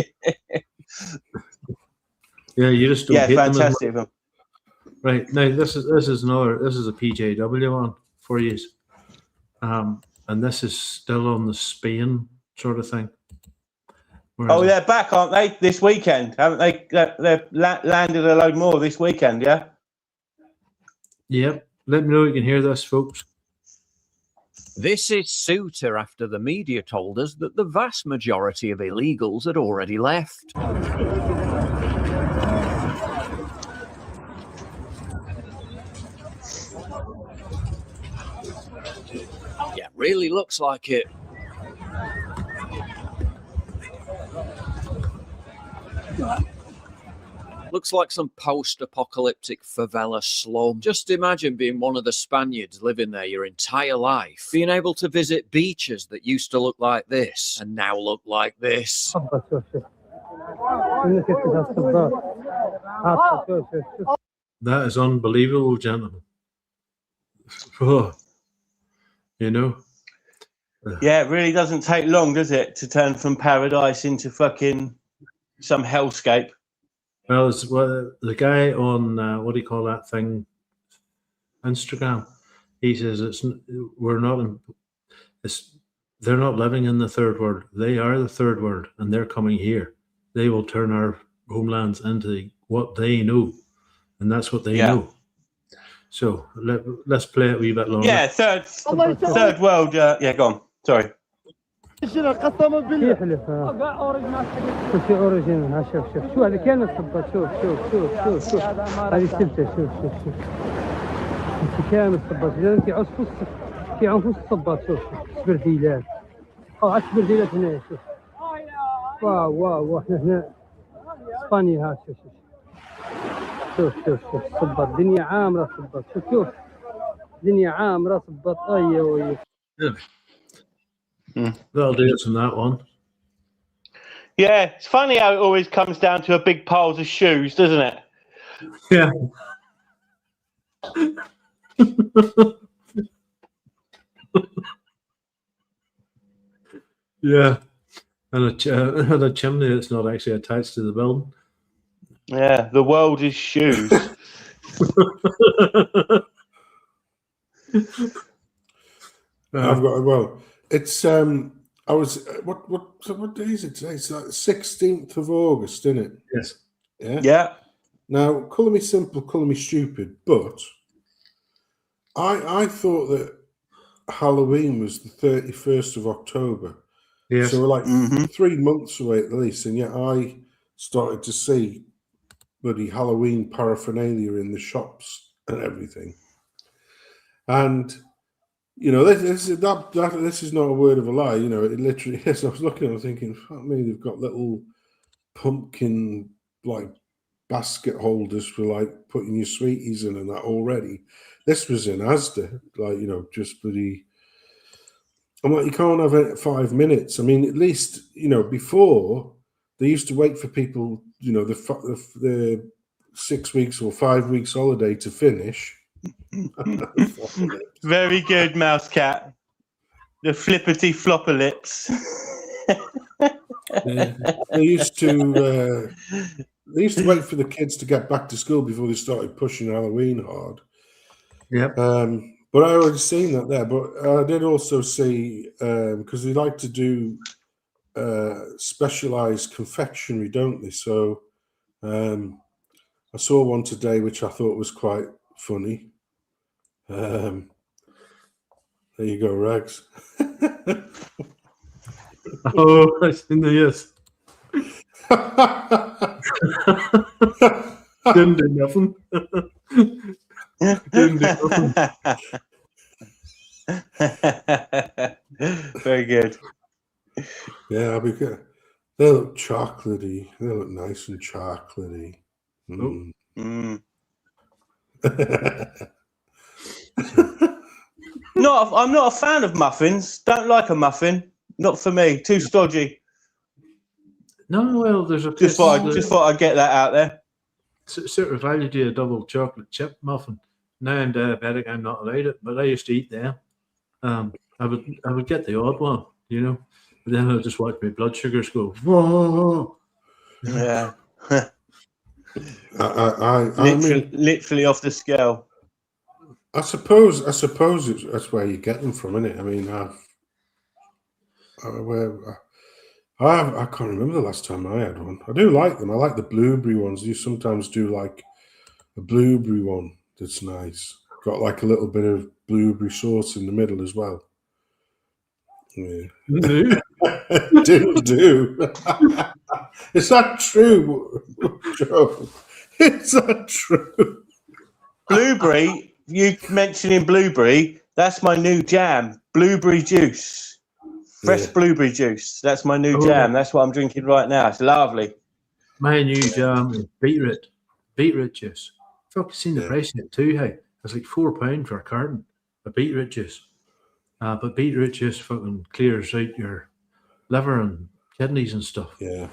Yeah, you just don't Yeah, hit them as much. fantastic. Right, now this is a PJW one for you. And this is still on the Spain sort of thing. Oh, they're back, aren't they? This weekend, haven't they? They've landed a load more this weekend, yeah? Yep. Let me know you can hear this, folks. This is Suter after the media told us that the vast majority of illegals had already left. Yeah, really looks like it. Looks like some post-apocalyptic favela slum. Just imagine being one of the Spaniards living there your entire life, being able to visit beaches that used to look like this and now look like this. That is unbelievable, gentlemen. Oh, you know? Yeah, it really doesn't take long, does it, to turn from paradise into fucking some hellscape? Well, the guy on what do you call that thing? Instagram. He says they're not living in the third world. They are the third world, and they're coming here. They will turn our homelands into what they know, and that's what they know. So let's play it a wee bit longer. Yeah, third world. Yeah, go on. Sorry. قسما بالله كاع اوريجينال شوف اوريجينال شوف هذه كاينه الصباط شوف هذه السبته شوف انت كامل الصباط اذا انت عص كيعون في الصباط شوف سبرديلات عاد سبرديلات هنا شوف واو هنا اسبانيا ها شوف الصباط دنيا عامره الصباط شوف دنيا عامره صباط ايوه That'll do us on that one. Yeah, it's funny how it always comes down to a big pile of shoes, doesn't it? Yeah. Yeah. And a chimney that's not actually attached to the building. Yeah, the world is shoes. I've got it's I was what day is it today? It's like 16th of August, isn't it? Yes. Yeah. Yeah. Now, colour me simple, colour me stupid, but I thought that Halloween was the 31st of October. Yes. So we're like 3 months away at least, and yet I started to see bloody Halloween paraphernalia in the shops and everything. And you know, this is not a word of a lie. You know, it literally is. I was looking, I was thinking, fuck me, they've got little pumpkin like basket holders for like putting your sweeties in and that already. This was in Asda, like, you know, just bloody. I'm like, you can't have it 5 minutes. I mean, at least, you know, before they used to wait for people, you know, the 6 weeks or 5 weeks holiday to finish. Very good, Mouse Cat. The flippity flopper lips. They used to wait for the kids to get back to school before they started pushing Halloween hard. Yep. But I already seen that there. But I did also see because they like to do specialized confectionery, don't they? So I saw one today which I thought was quite funny. There you go, Rags. Oh, that's in the yes. Didn't do nothing. Didn't do nothing. Very good. Yeah, I'll be good. They look chocolatey. They look nice and chocolatey. Mm. Mm. I'm not a fan of muffins. Don't like a muffin. Not for me. Too stodgy. No, well, there's a Just thought I'd get that out there. Sort of value do a double chocolate chip muffin, now I'm diabetic, I'm not allowed it, but I used to eat them. I would get the odd one, you know, but then I'd just watch my blood sugars go. Whoa. Yeah. I literally, mean, literally off the scale. I suppose that's where you get them from, isn't it? I mean, I can't remember the last time I had one. I do like them. I like the blueberry ones. You sometimes do like a blueberry one that's nice. Got like a little bit of blueberry sauce in the middle as well. Yeah. do. Is that true, Joe? Is that true? Blueberry, you mentioning blueberry, that's my new jam. Blueberry juice. Fresh blueberry juice. That's my new jam. That's what I'm drinking right now. It's lovely. My new jam is beetroot juice. Fuck, seen the price of it too, hey? It's like £4 for a carton of beetroot juice. But beetroot juice fucking clears out your liver and kidneys and stuff. Yeah.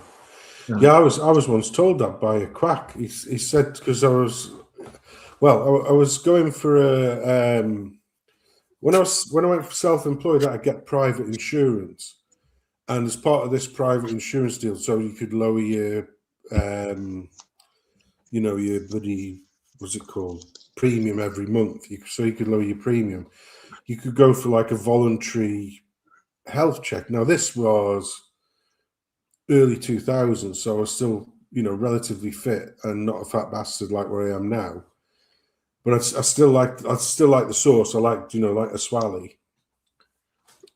I was once told that by a quack. He said, because I was going for a when I went for self-employed, I get private insurance, and as part of this private insurance deal, so you could lower your your bloody, what's it called, premium every month. So you could lower your premium. You could go for like a voluntary health check. Now this was early 2000s, so I was still, relatively fit and not a fat bastard like where I am now. But I still like the sauce. I liked, like a swally.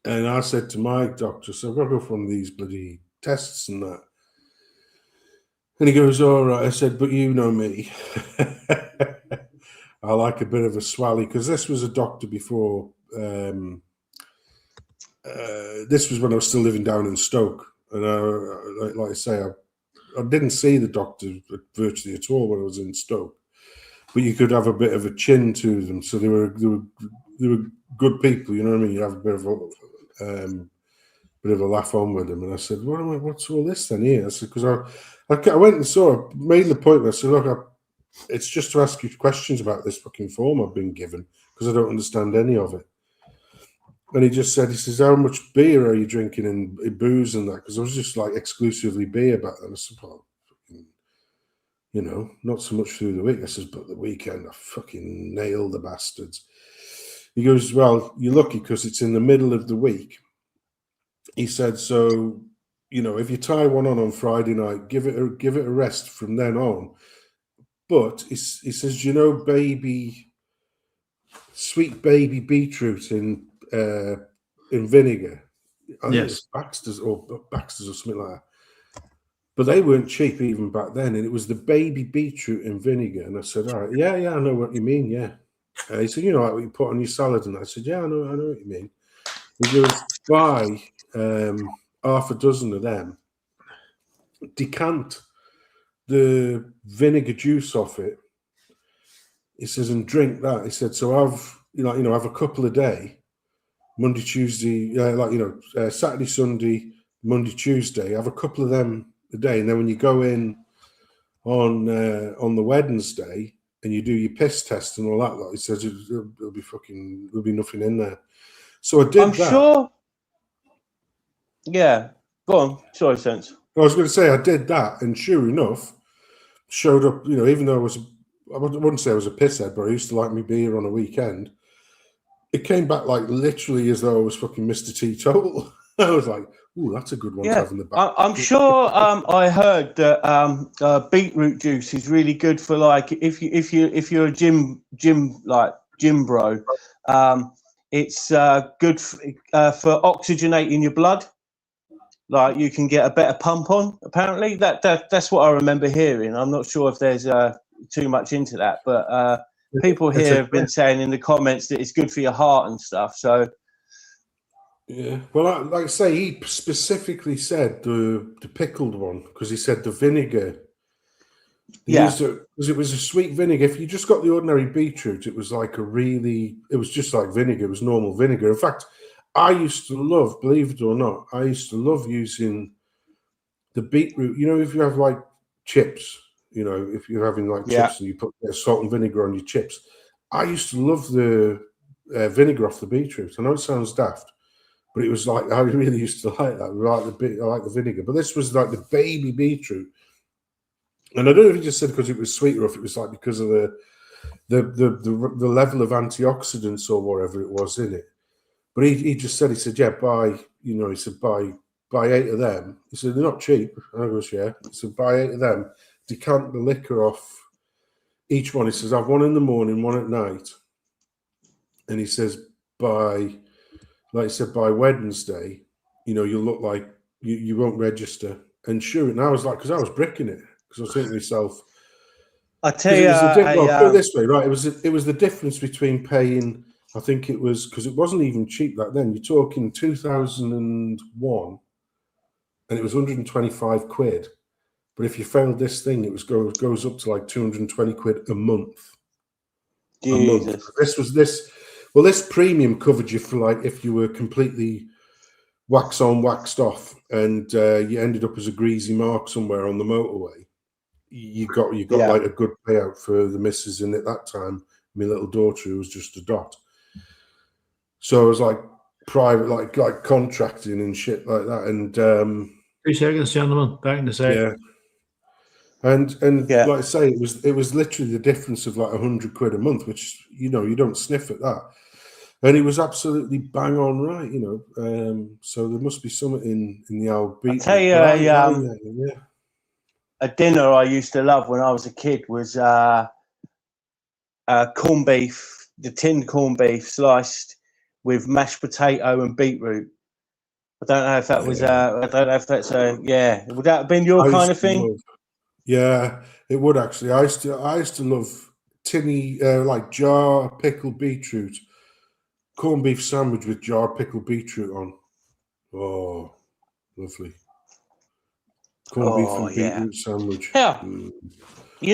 And I said to my doctor, so I've got to go for one of these bloody tests and that. And he goes, all right. I said, but you know me. I like a bit of a swally, because this was a doctor before. This was when I was still living down in Stoke. And like I say, I didn't see the doctor virtually at all when I was in Stoke. But you could have a bit of a chin to them, so they were good people. You know what I mean? You have a bit of a laugh on with them. And I said, "Well, what's all this then here?" I said, because I went and saw, made the point. I said, "Look, it's just to ask you questions about this fucking form I've been given, because I don't understand any of it." And he just said, he says, "How much beer are you drinking and booze and that?" Because I was just like exclusively beer back then. I said, "Well, not so much through the week." I says, "But the weekend, I fucking nailed the bastards." He goes, "Well, you're lucky because it's in the middle of the week." He said, "So, if you tie one on Friday night, give it a rest from then on." But he says, sweet baby beetroot in vinegar. I think it's Baxter's or something like that. But they weren't cheap even back then, and it was the baby beetroot in vinegar. And I said, "All right, yeah, I know what you mean, yeah." He said, "Like what you put on your salad," and I said, "Yeah, I know what you mean." He goes, "Buy half a dozen of them, decant the vinegar juice off it." He says, "And drink that." He said, "So have a couple a day, Monday, Tuesday, Saturday, Sunday, Monday, Tuesday. Have a couple of them a day, and then when you go in on the Wednesday and you do your piss test and all that lot," he says, there'll be nothing in there." So I did I'm that. sure. Yeah, go on. Sorry, Sense. I was going to say I did that, and sure enough, showed up. Even though I wouldn't say I was a pisshead, but I used to like me beer on a weekend. It came back like literally as though I was fucking Mr. Teetotal. I was like, "Ooh, that's a good one to have in the back." I'm sure. I heard that beetroot juice is really good for, like, if you're a gym bro. It's good for oxygenating your blood. Like, you can get a better pump on. Apparently, that's what I remember hearing. I'm not sure if there's too much into that, but people here have been saying in the comments that it's good for your heart and stuff. So. Yeah, well, like I say, he specifically said the pickled one, because he said the vinegar. Because it was a sweet vinegar. If you just got the ordinary beetroot, it was just like vinegar. It was normal vinegar. In fact, I used to love, believe it or not, using the beetroot. If you have like chips, if you're having like chips and you put salt and vinegar on your chips, I used to love the vinegar off the beetroot. I know it sounds daft, but it was like I really used to like that. I like the vinegar, but this was like the baby beetroot. And I don't know if he just said because it was sweet or if it was like because of the level of antioxidants or whatever it was in it. But he just said, he said, yeah, buy 8 of them. He said, they're not cheap. And I goes, yeah. He said, buy 8 of them, decant the liquor off each one. He says, have one in the morning, one at night. And he says, by Wednesday, you'll look like you won't register. And sure, and I was like, because I was bricking it. Because I was thinking to myself, I tell you, put it this way, right? It was the difference between paying. I think it was because it wasn't even cheap back then. You're talking 2001, and it was 125 quid. But if you found this thing, it goes up to like 220 quid a month. Jesus. A month. This premium covered you for like if you were completely wax on, waxed off, and you ended up as a greasy mark somewhere on the motorway. You got like a good payout for the missus, and at that time, my little daughter who was just a dot. So it was like private, like contracting and shit like that. And 3 seconds, gentlemen. Back in the sec. yeah, and like I say, it was literally the difference of like 100 quid a month, which you don't sniff at that. And he was absolutely bang on right, So there must be something in the old beat. I tell you, a dinner I used to love when I was a kid was corned beef, the tinned corned beef sliced with mashed potato and beetroot. I don't know if that was. I don't know if that's yeah. Would that have been your kind of thing? Yeah, it would actually. I used to love tinny like jar pickled beetroot, corned beef sandwich with jar pickled beetroot on. Oh, lovely. Corned beef and beetroot sandwich. Yeah. You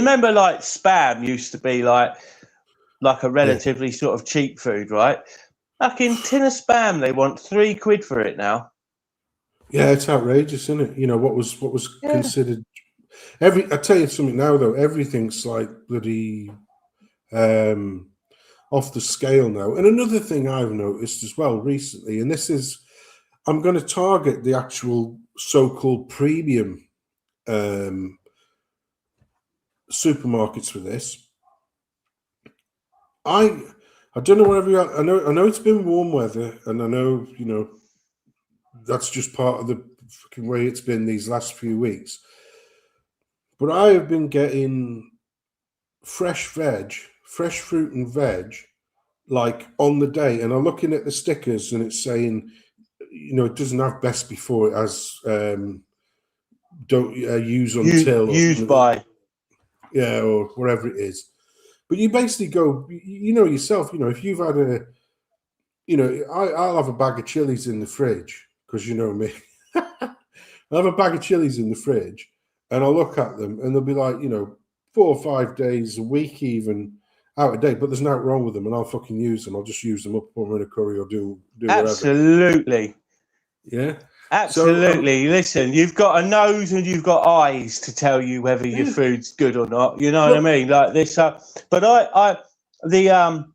remember like Spam used to be like a relatively sort of cheap food, right? Fucking tin of Spam, they want 3 quid for it now. Yeah, it's outrageous, isn't it? What was considered I tell you something now though, everything's like bloody off the scale now. And another thing I've noticed as well recently, and this is I'm going to target the actual so-called premium supermarkets for this. I don't know whatever I know it's been warm weather, and I know that's just part of the fucking way it's been these last few weeks. But I have been getting fresh fruit and veg, like on the day, and I'm looking at the stickers and it's saying, it doesn't have best before, it has don't use until used by, or whatever it is. But you basically go, yourself, if you've had I'll have a bag of chilies in the fridge because you know me. I'll have a bag of chilies in the fridge and I'll look at them and they'll be like, 4 or 5 days, a week even out of date, but there's nothing wrong with them and I'll fucking use them. I'll just use them up, put them in a curry or do absolutely. Whatever. Yeah. Absolutely. So, listen, you've got a nose and you've got eyes to tell you whether your food's good or not. You know what I mean? Like this. But the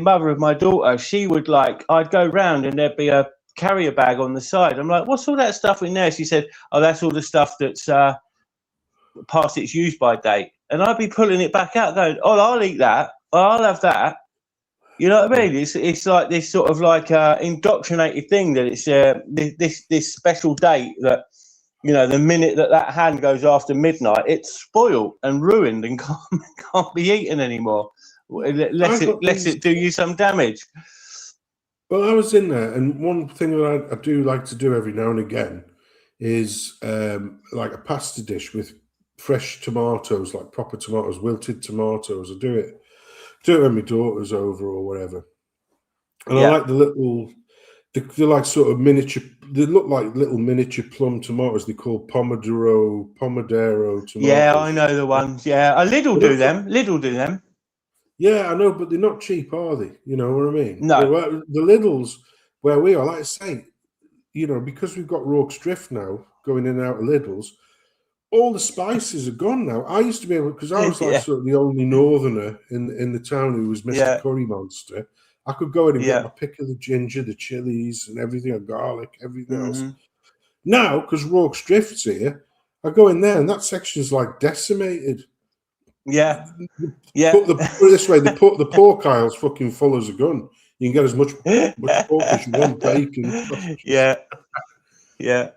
mother of my daughter, she would I'd go round and there'd be a carrier bag on the side. I'm like, what's all that stuff in there? She said, oh, that's all the stuff that's past its use by date. And I'd be pulling it back out going, oh, I'll eat that. I'll have that. You know what I mean? It's like this sort of indoctrinated thing that it's this special date that, the minute that hand goes after midnight, it's spoiled and ruined and can't be eaten anymore. Let it do you some damage. Well, I was in there, and one thing that I do like to do every now and again is like a pasta dish with fresh tomatoes, like proper tomatoes, wilted tomatoes. I do it when my daughter's over or whatever. And I like they're like sort of miniature, they look like little miniature plum tomatoes. They're called Pomodoro tomatoes. Yeah, I know the ones. Yeah, Lidl do them. Yeah, I know, but they're not cheap, are they? You know what I mean? No. The Lidls where we are, like I say, because we've got Rorke's Drift now going in and out of Lidl's, all the spices are gone now. I used to be able, because I was like sort of the only northerner in the town who was Mr. Curry Monster. I could go in and get my pick of the ginger, the chilies, and everything, and garlic, everything else. Now, because Rorke's Drift's here, I go in there and that section's like decimated. Yeah. Put it this way, the pork aisle's fucking full as a gun. You can get as much pork as you want, bacon. Yeah,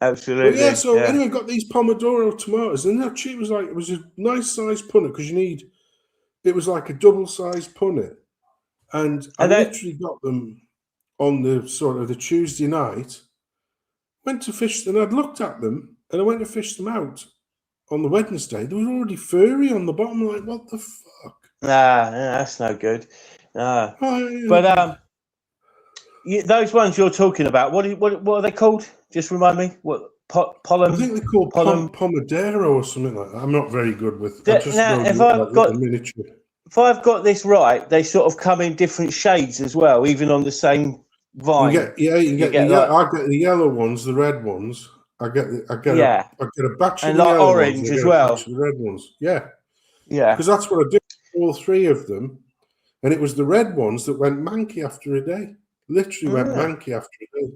absolutely. But yeah, so anyway, got these Pomodoro tomatoes, and that cheap was like, it was a nice sized punnet because it was like a double sized punnet, and I literally got them on the sort of the Tuesday night. Went to fish, and I'd looked at them, and I went to fish them out on the Wednesday. They were already furry on the bottom. I'm like, what the fuck? That's no good. But those ones you're talking about, what are they called? Just remind me. What pollen? I think they're called Pomodoro or something like that. I'm not very good with. If I've got this right, they sort of come in different shades as well, even on the same vine. I get the yellow ones, the red ones. I get a batch of the yellow orange ones, as well. The red ones, yeah. Because that's what I did. All three of them, and it was the red ones that went manky after a day. Literally went manky after a day.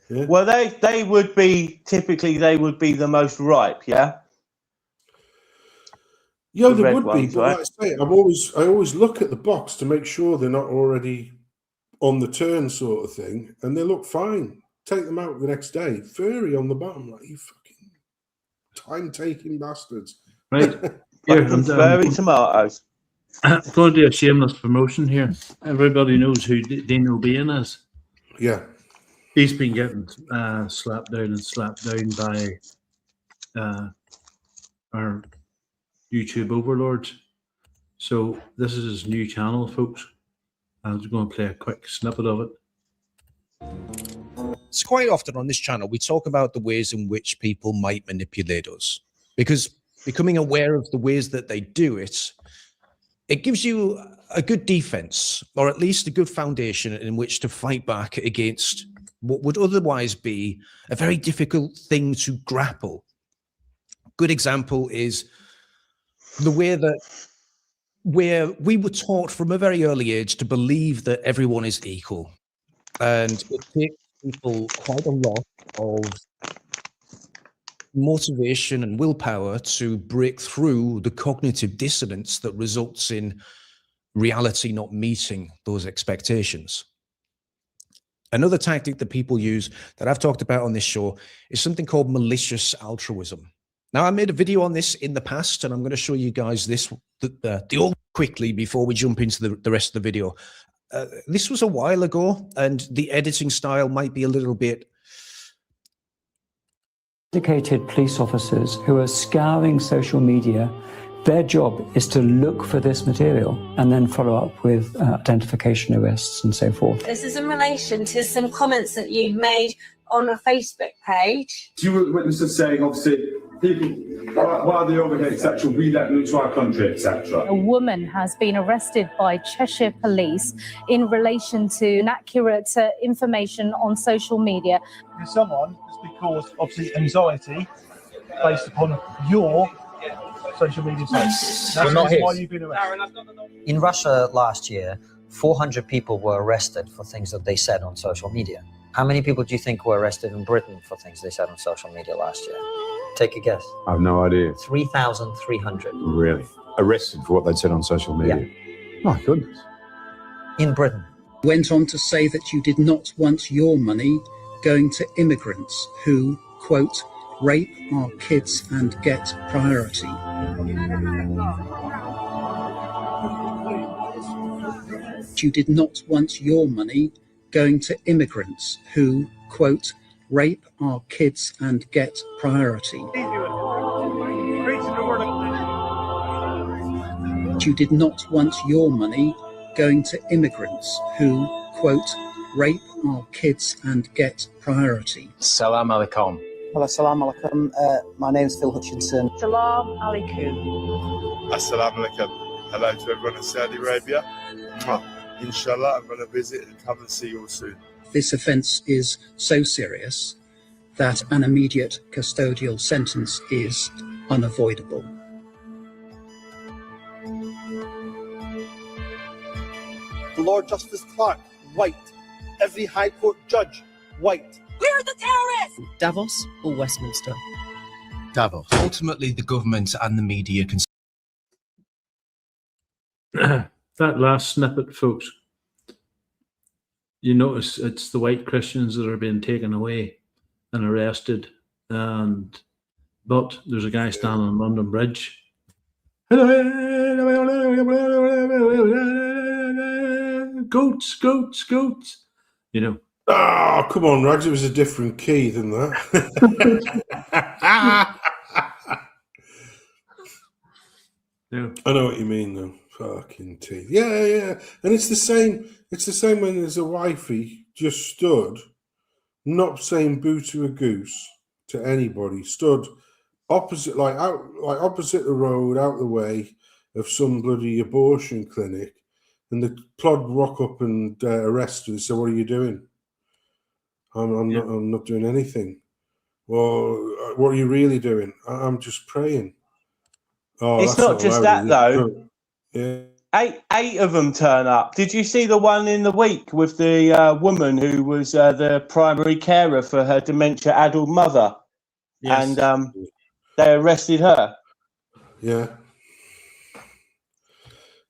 Yeah. Well, they would be the most ripe, yeah. Yeah, they would be. But like I say, I always look at the box to make sure they're not already on the turn, sort of thing, and they look fine. Take them out the next day, furry on the bottom, like you fucking time-taking bastards. Right. Here, furry tomatoes. I'm going to do a shameless promotion here. Everybody knows who Dean O'Brien is. Yeah. He's been getting slapped down by our YouTube overlords. So this is his new channel, folks. I'm just going to play a quick snippet of it. So quite often on this channel, we talk about the ways in which people might manipulate us, because becoming aware of the ways that they do it, it gives you a good defense, or at least a good foundation in which to fight back against what would otherwise be a very difficult thing to grapple. Good example is the way that where we were taught from a very early age to believe that everyone is equal. And it takes people quite a lot of motivation and willpower to break through the cognitive dissonance that results in reality not meeting those expectations. Another tactic that people use that I've talked about on this show is something called malicious altruism. Now, I made a video on this in the past, and I'm going to show you guys this quickly before we jump into the rest of the video. This was a while ago, and the editing style might be a little bit... Dedicated police officers who are scouring social media. Their job is to look for this material and then follow up with identification arrests and so forth. This is in relation to some comments that you've made on a Facebook page. Do you witness us saying, obviously, people, while they're over here, etc., we let them into our country, etc.? A woman has been arrested by Cheshire Police in relation to inaccurate information on social media. Someone, it's because, obviously, anxiety based upon your social media sites. That's why you've been arrested. In Russia last year, 400 people were arrested for things that they said on social media. How many people do you think were arrested in Britain for things they said on social media last year? Take a guess. I have no idea. 3,300. Really? Arrested for what they'd said on social media? Yeah. My goodness. In Britain. Went on to say that you did not want your money going to immigrants who, quote, rape our kids and get priority. You did not want your money going to immigrants who, quote, rape our kids and get priority. You did not want your money going to immigrants who, quote, rape our kids and get priority. Salam alaikum. Hello, salam alaikum. My name is Phil Hutchinson. Salam alaikum. Assalamu alaikum. Hello to everyone in Saudi Arabia. Inshallah, I'm going to visit and come and see you all soon. This offence is so serious that an immediate custodial sentence is unavoidable. The Lord Justice Clark, white. Every High Court judge, white. We're the terrorists! Davos or Westminster? Davos. Ultimately, the government and the media can. That last snippet, folks, you notice it's the white Christians that are being taken away and arrested, but there's a guy standing on London Bridge. Goats, goats, goats. You know. Oh, come on, Rags. It was a different key than that. Yeah. I know what you mean, though. Fucking teeth. Yeah, yeah. And it's the same. It's the same when there's a wifey just stood, not saying boo to a goose to anybody, stood opposite, like opposite the road, out the way of some bloody abortion clinic, and the plod rock up and arrest her and say, "What are you doing?" I'm not doing anything. Well, what are you really doing? I'm just praying. Oh, it's not just that though. Yeah. Eight of them turn up. Did you see the one in the week with the woman who was the primary carer for her dementia-addled mother? Yes. And they arrested her. Yeah.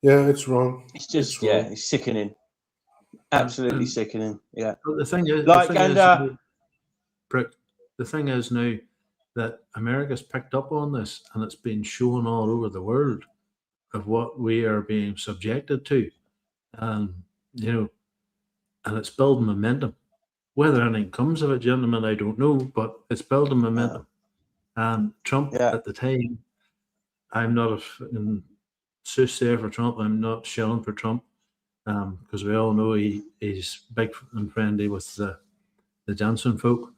Yeah, it's wrong. It's just it's sickening. Absolutely sickening. Yeah. But the thing is, the thing is now that America's picked up on this, and it's been shown all over the world of what we are being subjected to, and it's building momentum. Whether anything comes of it, gentlemen, I don't know, but it's building momentum. And Trump at the time, I'm not a soothsayer for Trump. I'm not shilling for Trump, because we all know he's big and friendly with the Johnson folk,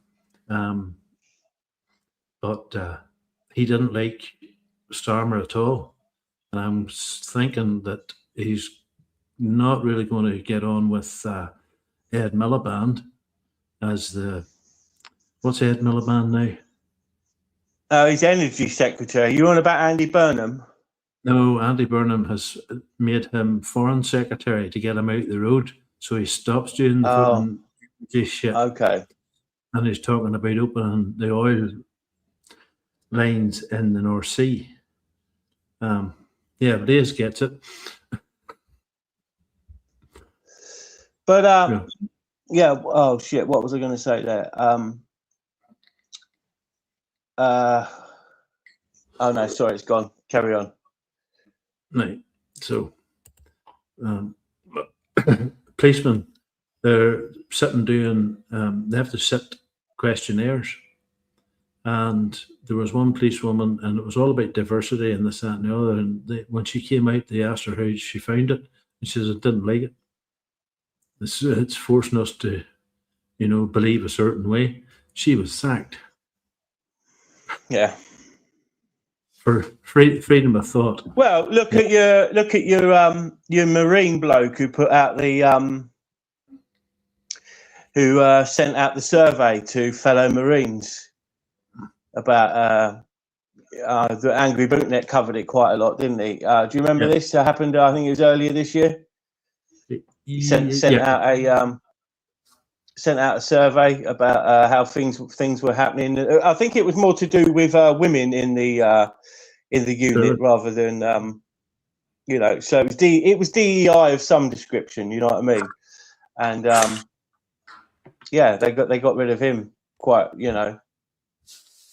but he didn't like Starmer at all. And I'm thinking that he's not really going to get on with Ed Miliband as what's Ed Miliband now? He's energy secretary. You on about Andy Burnham? No, Andy Burnham has made him foreign secretary to get him out the road, so he stops doing the fucking shit. Okay. And he's talking about opening the oil lines in the North Sea. Yeah, Blaze gets it. But oh shit, what was I going to say there? Oh no, sorry, it's gone. Carry on. Right. So policemen, they're sitting doing they have to sit questionnaires. And there was one policewoman, and it was all about diversity and this, that, and the other. And when she came out, they asked her how she found it, and she says, "I didn't like it. It's forcing us to, believe a certain way." She was sacked. Yeah. For freedom of thought. Well, look at your Marine bloke who put out the who sent out the survey to fellow Marines about the Angry Bootnet covered it quite a lot, didn't he? Do you remember this? It happened, I think it was earlier this year. He sent out a survey about how things were happening. I think it was more to do with women in the unit rather than So it was DEI of some description. You know what I mean? And they got rid of him quite.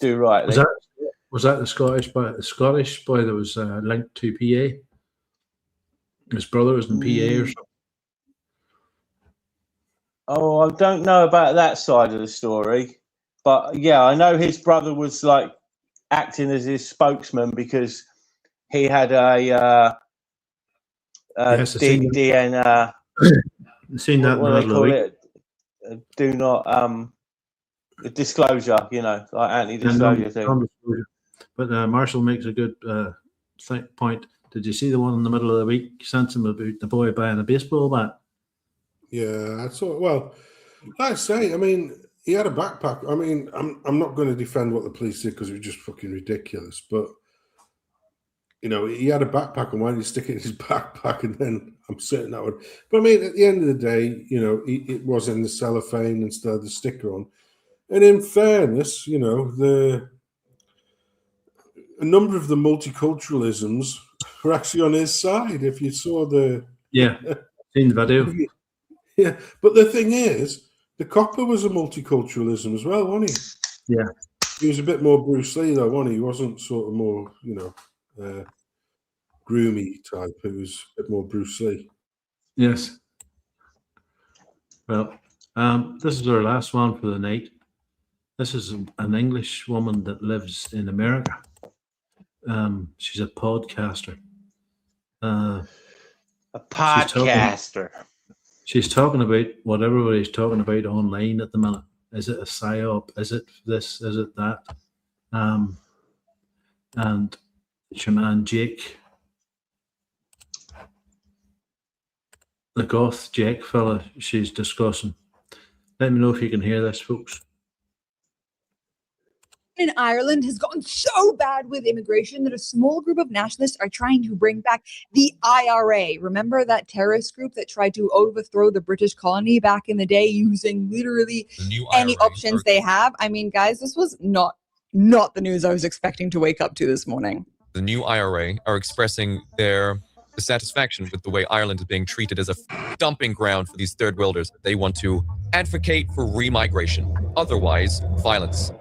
Do right. Was that the Scottish boy? The Scottish boy that was linked to PA. His brother was in PA or something. Oh, I don't know about that side of the story, but yeah, I know his brother was like acting as his spokesman because he had a DNA. Seen that? What do they call it? Do not disclosure. Like anti-disclosure thing. But Marshall makes a good point. Did you see the one in the middle of the week? Sensum about the boy buying a baseball bat. Yeah, I saw. Well, like I say, I mean, he had a backpack. I mean, I'm not going to defend what the police did because it was just fucking ridiculous. But you know, he had a backpack, and why did he stick it in his backpack? And then I'm certain that would. But I mean, at the end of the day, you know, it was in the cellophane instead of the sticker on. And in fairness, you know, a number of the multiculturalisms were actually on his side. If you saw the seen the video. Yeah, but the thing is, the copper was a multiculturalism as well, wasn't he? Yeah. He was a bit more Bruce Lee, though, wasn't he? He wasn't sort of more, you know, groomy type. It was a bit more Bruce Lee. Yes. Well, this is our last one for the night. This is an English woman that lives in America. She's a podcaster. A podcaster. She's talking about what everybody's talking about online at the minute. Is it a psyop? Is it this? Is it that? And your man Jake, the goth Jake fella, she's discussing. Let me know if you can hear this, folks. In Ireland has gotten so bad with immigration that a small group of nationalists are trying to bring back the IRA. Remember that terrorist group that tried to overthrow the British colony back in the day using literally any options they have? I mean, guys, this was not the news I was expecting to wake up to this morning. The new IRA are expressing their dissatisfaction with the way Ireland is being treated as a dumping ground for these third worlders. They want to advocate for remigration, otherwise violence.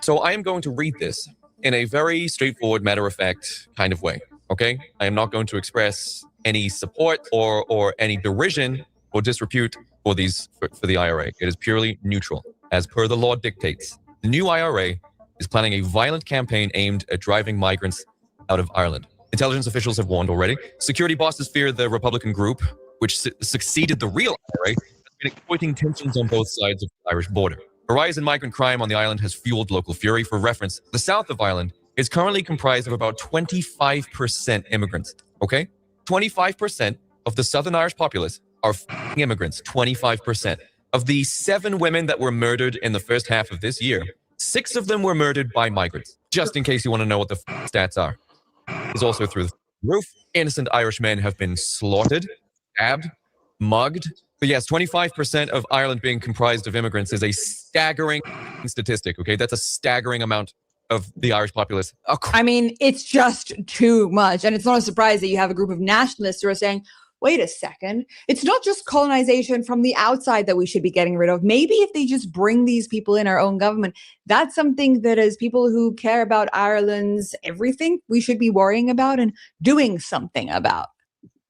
So I am going to read this in a very straightforward, matter-of-fact kind of way, okay? I am not going to express any support or any derision or disrepute for the IRA. It is purely neutral, as per the law dictates. The new IRA is planning a violent campaign aimed at driving migrants out of Ireland. Intelligence officials have warned already. Security bosses fear the Republican group, which succeeded the real IRA, has been exploiting tensions on both sides of the Irish border. A rise in migrant crime on the island has fueled local fury. For reference, the south of Ireland is currently comprised of about 25% immigrants, okay? 25% of the Southern Irish populace are immigrants, 25%. Of the 7 women that were murdered in the first half of this year, 6 of them were murdered by migrants. Just in case you want to know what the stats are. Is also through the roof. Innocent Irish men have been slaughtered, stabbed, mugged. But yes, 25% of Ireland being comprised of immigrants is a staggering statistic, okay? That's a staggering amount of the Irish populace. I mean, it's just too much. And it's not a surprise that you have a group of nationalists who are saying, wait a second, it's not just colonization from the outside that we should be getting rid of. Maybe if they just bring these people in our own government, that's something that as people who care about Ireland's everything, we should be worrying about and doing something about.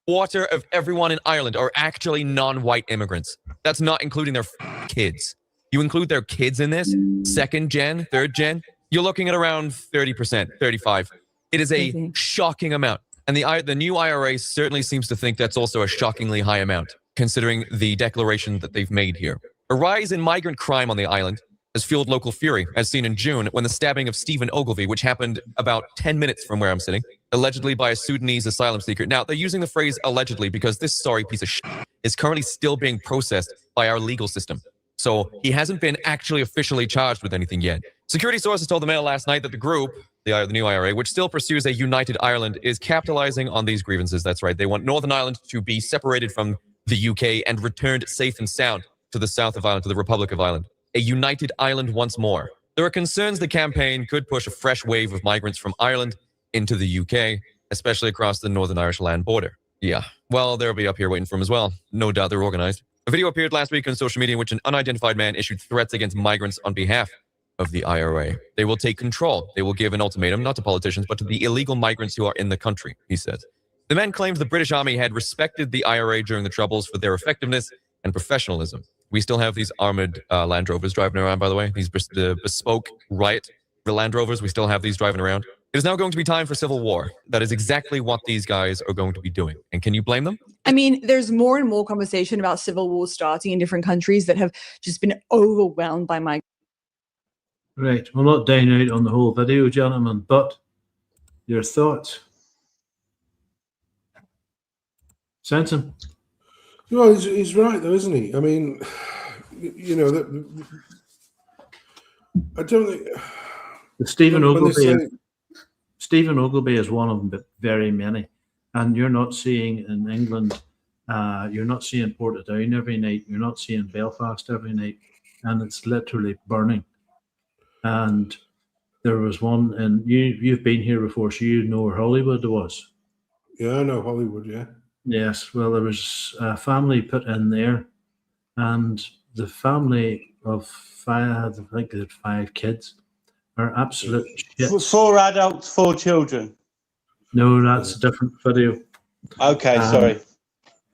Quarter of everyone in Ireland are actually non-white immigrants. That's not including their kids. You include their kids in this, second gen, third gen, you're looking at around 30%, 35%. It is a shocking amount. And the new IRA certainly seems to think that's also a shockingly high amount, considering the declaration that they've made here. A rise in migrant crime on the island has fueled local fury, as seen in June when the stabbing of Stephen Ogilvy, which happened about 10 minutes from where I'm sitting, allegedly by a Sudanese asylum seeker. Now, they're using the phrase allegedly because this sorry piece of shit is currently still being processed by our legal system. So he hasn't been actually officially charged with anything yet. Security sources told the Mail last night that the group, the new IRA, which still pursues a united Ireland, is capitalizing on these grievances. That's right. They want Northern Ireland to be separated from the UK and returned safe and sound to the south of Ireland, to the Republic of Ireland. A united Ireland once more. There are concerns the campaign could push a fresh wave of migrants from Ireland into the UK, especially across the Northern Irish land border. Yeah, well, they'll be up here waiting for them as well. No doubt they're organized. A video appeared last week on social media in which an unidentified man issued threats against migrants on behalf of the IRA. They will take control. They will give an ultimatum, not to politicians, but to the illegal migrants who are in the country, he said. The man claimed the British Army had respected the IRA during the Troubles for their effectiveness and professionalism. We still have these armored Land Rovers driving around, by the way. These bespoke riot Land Rovers, we still have these driving around. It is now going to be time for civil war. That is exactly what these guys are going to be doing. And can you blame them? I mean, there's more and more conversation about civil wars starting in different countries that have just been overwhelmed by migrants. Right. We'll not dine out on the whole video, gentlemen, but your thoughts? Sensum? Well, he's right, though, isn't he? I mean, you know, I don't think... The Stephen Stephen Ogilvy is one of them, but very many. And you're not seeing in England, you're not seeing Portadown every night. You're not seeing Belfast every night. And it's literally burning. And there was one, and you've been here before, so you know where Hollywood was. Yeah, I know Hollywood, yeah. Yes, well, there was a family put in there, and the family of five, I think they had 5 kids, are absolute shits. 4 adults, 4 children. No, that's a different video. Okay, sorry.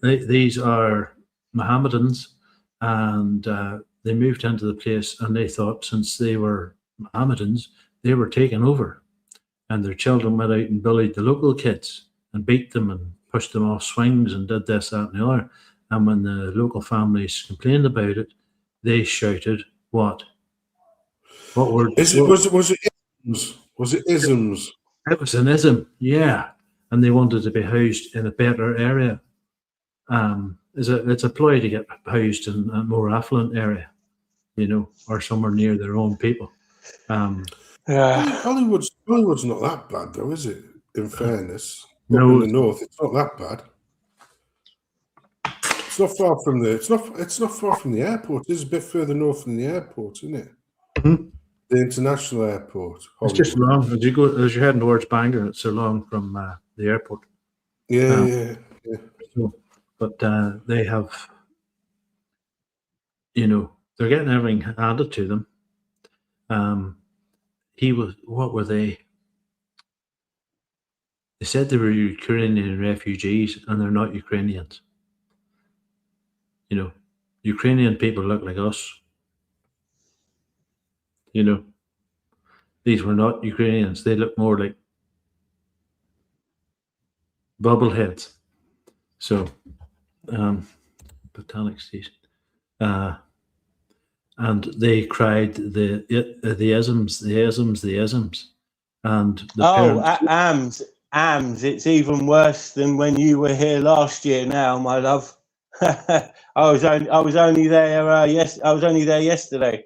These are Mohammedans, and they moved into the place, and they thought since they were Mohammedans, they were taken over, and their children went out and bullied the local kids and beat them and pushed them off swings and did this, that, and the other. And when the local families complained about it, they shouted, "What? What word? Was it isms? Was it isms? It was an ism, yeah." And they wanted to be housed in a better area. It's a ploy to get housed in a more affluent area, you know, or somewhere near their own people. Hollywood's not that bad, though, is it? In fairness, no, up in the north, it's not that bad. It's not far from the. It's not far from the airport. It's a bit further north than the airport, isn't it? Mm-hmm. The international airport. Hollywood. It's just long as you're heading towards Bangor. It's so long from the airport. Yeah. So, but they have, you know, they're getting everything handed to them. What were they? They said they were Ukrainian refugees, and they're not Ukrainians. You know, Ukrainian people look like us. You know, these were not Ukrainians. They look more like bubbleheads. So, botanic station. And they cried the isms. And the AMS. It's even worse than when you were here last year. Now, my love, I was only there. I was only there yesterday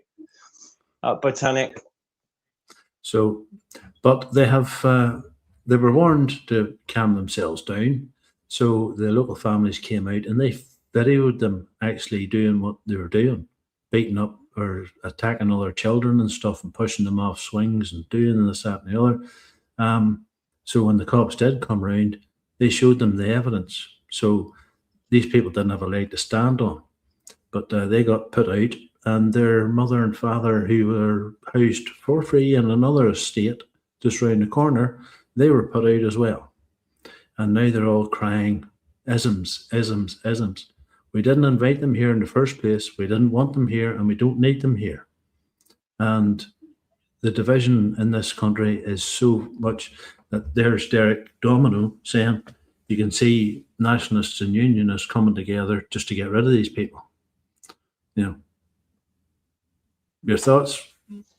at Botanic. So, but they have. They were warned to calm themselves down. So the local families came out and they videoed them actually doing what they were doing, beating up or attacking other children and stuff and pushing them off swings and doing this, that, and the other. So when the cops did come round, they showed them the evidence. So these people didn't have a leg to stand on, but they got put out, and their mother and father, who were housed for free in another estate just round the corner, they were put out as well. And now they're all crying, isms. We didn't invite them here in the first place. We didn't want them here, and we don't need them here. And the division in this country is so much that there's Derek Domino saying you can see nationalists and unionists coming together just to get rid of these people. You know, your thoughts,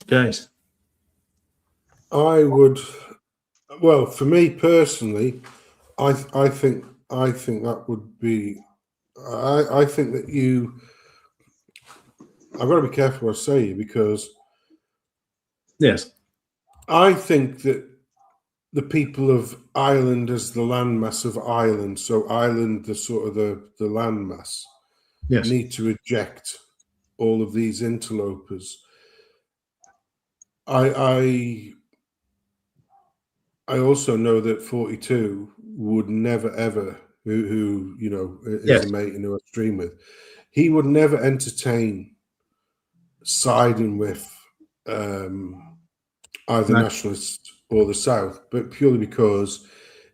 guys? Well, for me personally, I think that would be. I think that I've got to be careful what I say, because yes, I think that the people of Ireland as the landmass of Ireland, so Ireland, the sort of the landmass, yes, need to eject all of these interlopers. I also know that 42 would never ever, who you know is yes, a mate who I stream with, he would never entertain siding with either nationalists or the South, but purely because,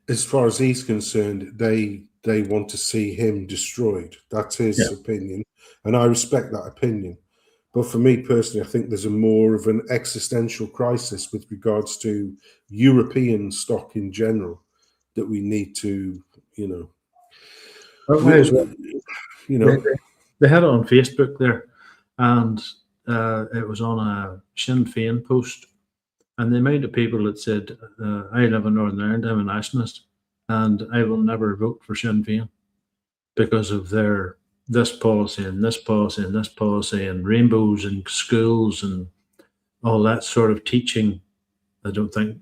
as far as he's concerned, they want to see him destroyed. That's his opinion, and I respect that opinion. But for me personally, I think there's a more of an existential crisis with regards to European stock in general that we need to, you know. They had it on Facebook there, and it was on a Sinn Féin post, and the amount of people that said, "I live in Northern Ireland, I'm a nationalist, and I will never vote for Sinn Féin because of their this policy and this policy and this policy and rainbows in schools and all that sort of teaching." I don't think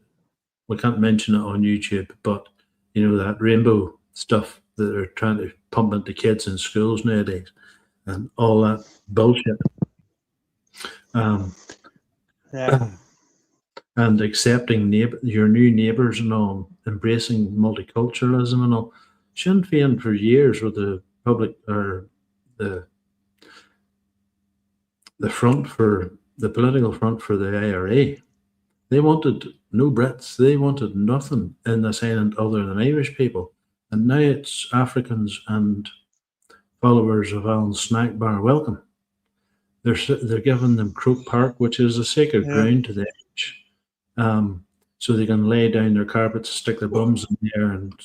we can't mention it on YouTube, but you know, that rainbow stuff that they're trying to pump into kids in schools nowadays, and all that bullshit. And accepting your new neighbours and all, embracing multiculturalism and all. Sinn Féin for years were the public, or the front for the political front for the IRA. They wanted no Brits. They wanted nothing in this island other than Irish people. And now it's Africans and followers of Alan's snack bar welcome. They're giving them Croke Park, which is a sacred ground to the Irish, so they can lay down their carpets, stick their bums in there, and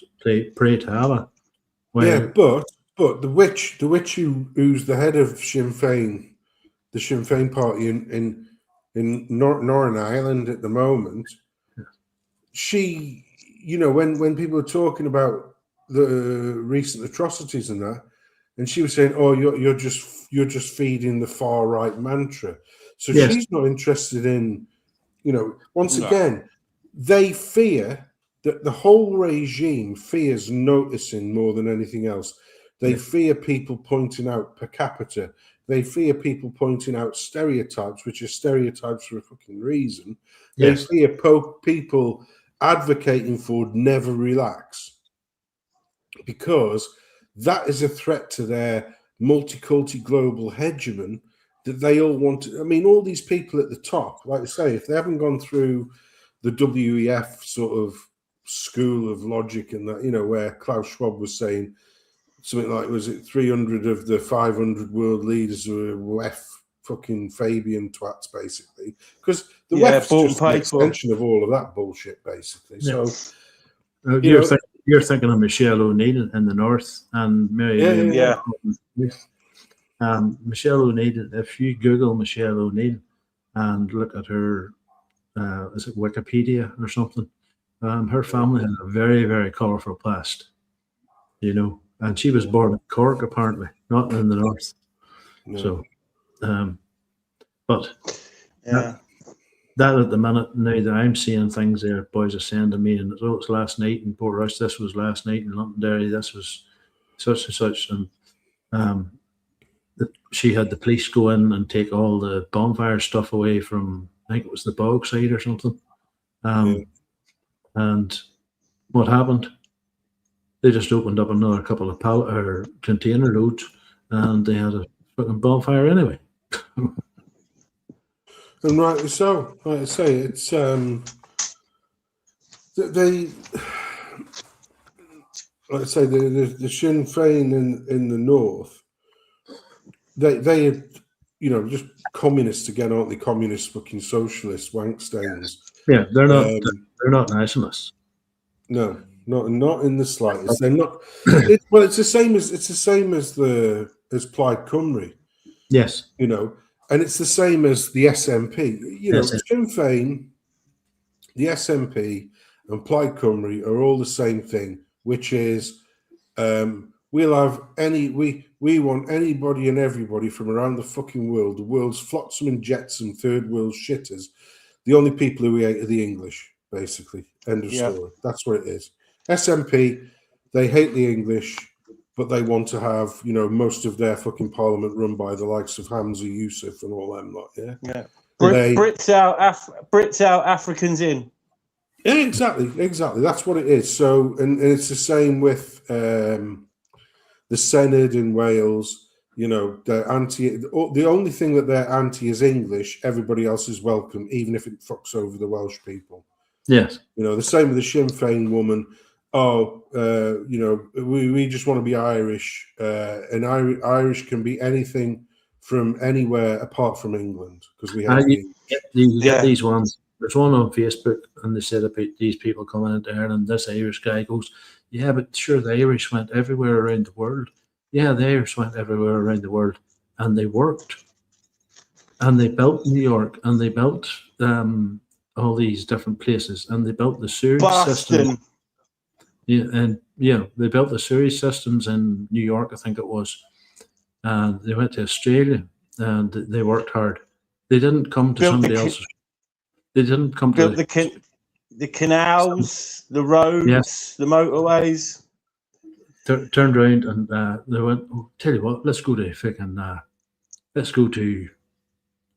pray to Allah. Yeah, but the witch who's the head of Sinn Féin, the Sinn Féin party in Northern Ireland at the moment, she, you know, when people are talking about the recent atrocities and that, and she was saying, "Oh, you're just feeding the far right mantra." So she's not interested in, you know. Once again, they fear that the whole regime fears noticing more than anything else. They fear people pointing out per capita. They fear people pointing out stereotypes, which are stereotypes for a fucking reason. They fear people advocating for never relax, because that is a threat to their multiculti global hegemon that they all want to. I mean, all these people at the top, like I say, if they haven't gone through the WEF sort of school of logic and that, you know, where Klaus Schwab was saying something like, was it 300 of the 500 world leaders were WEF fucking Fabian twats, basically, because the WEF's just an extension of all of that bullshit, basically. So you're thinking of Michelle O'Neill in the north, and Michelle O'Neill. If you Google Michelle O'Neill and look at her, is it Wikipedia or something? Her family had a very, very colourful past, you know, and she was born in Cork, apparently, not in the north. No. So, but that at the minute, now that I'm seeing things there, boys are saying to me, and it's last night in Portrush, this was last night in Londonderry, this was such and such, and she had the police go in and take all the bonfire stuff away from, I think it was the bog side or something. And what happened? They just opened up another couple of container loads, and they had a fucking bonfire anyway. And rightly so. Like I say, it's they. Like I say, the Sinn Féin in the north, they are, you know, just communists again, aren't they? Communist fucking socialist wankstains. Yeah, they're not nationalists. No, not in the slightest. They're not. It's the same as Plaid Cymru. Yes, you know, and it's the same as the SNP. You know, Sinn Féin, the SNP, and Plaid Cymru are all the same thing, which is we want anybody and everybody from around the fucking world, the world's flotsam and jetsam, third world shitters. The only people who we hate are the English, basically. End of story. That's what it is. SNP, they hate the English, but they want to have, you know, most of their fucking parliament run by the likes of Hamza Yusuf and all them lot. Brits out, Africans in. Yeah, exactly. That's what it is. So, and it's the same with the Senedd in Wales. You know, they're anti. The only thing that they're anti is English. Everybody else is welcome, even if it fucks over the Welsh people. Yes. You know, the same with the Sinn Féin woman. Oh, you know, we just want to be Irish, and Irish can be anything from anywhere apart from England, because we have. You get these ones. There's one on Facebook, and they said about these people coming into Ireland. This Irish guy goes, "Yeah, but sure, the Irish went everywhere around the world." Yeah, the Irish went everywhere around the world, and they worked, and they built New York, and they built all these different places, and they built the sewage system. Yeah, they built the sewage systems in New York, I think it was, and they went to Australia, and they worked hard. They didn't come to somebody else's. They didn't come to the canals, the roads, the motorways. Turned around and they went, oh, tell you what, let's go to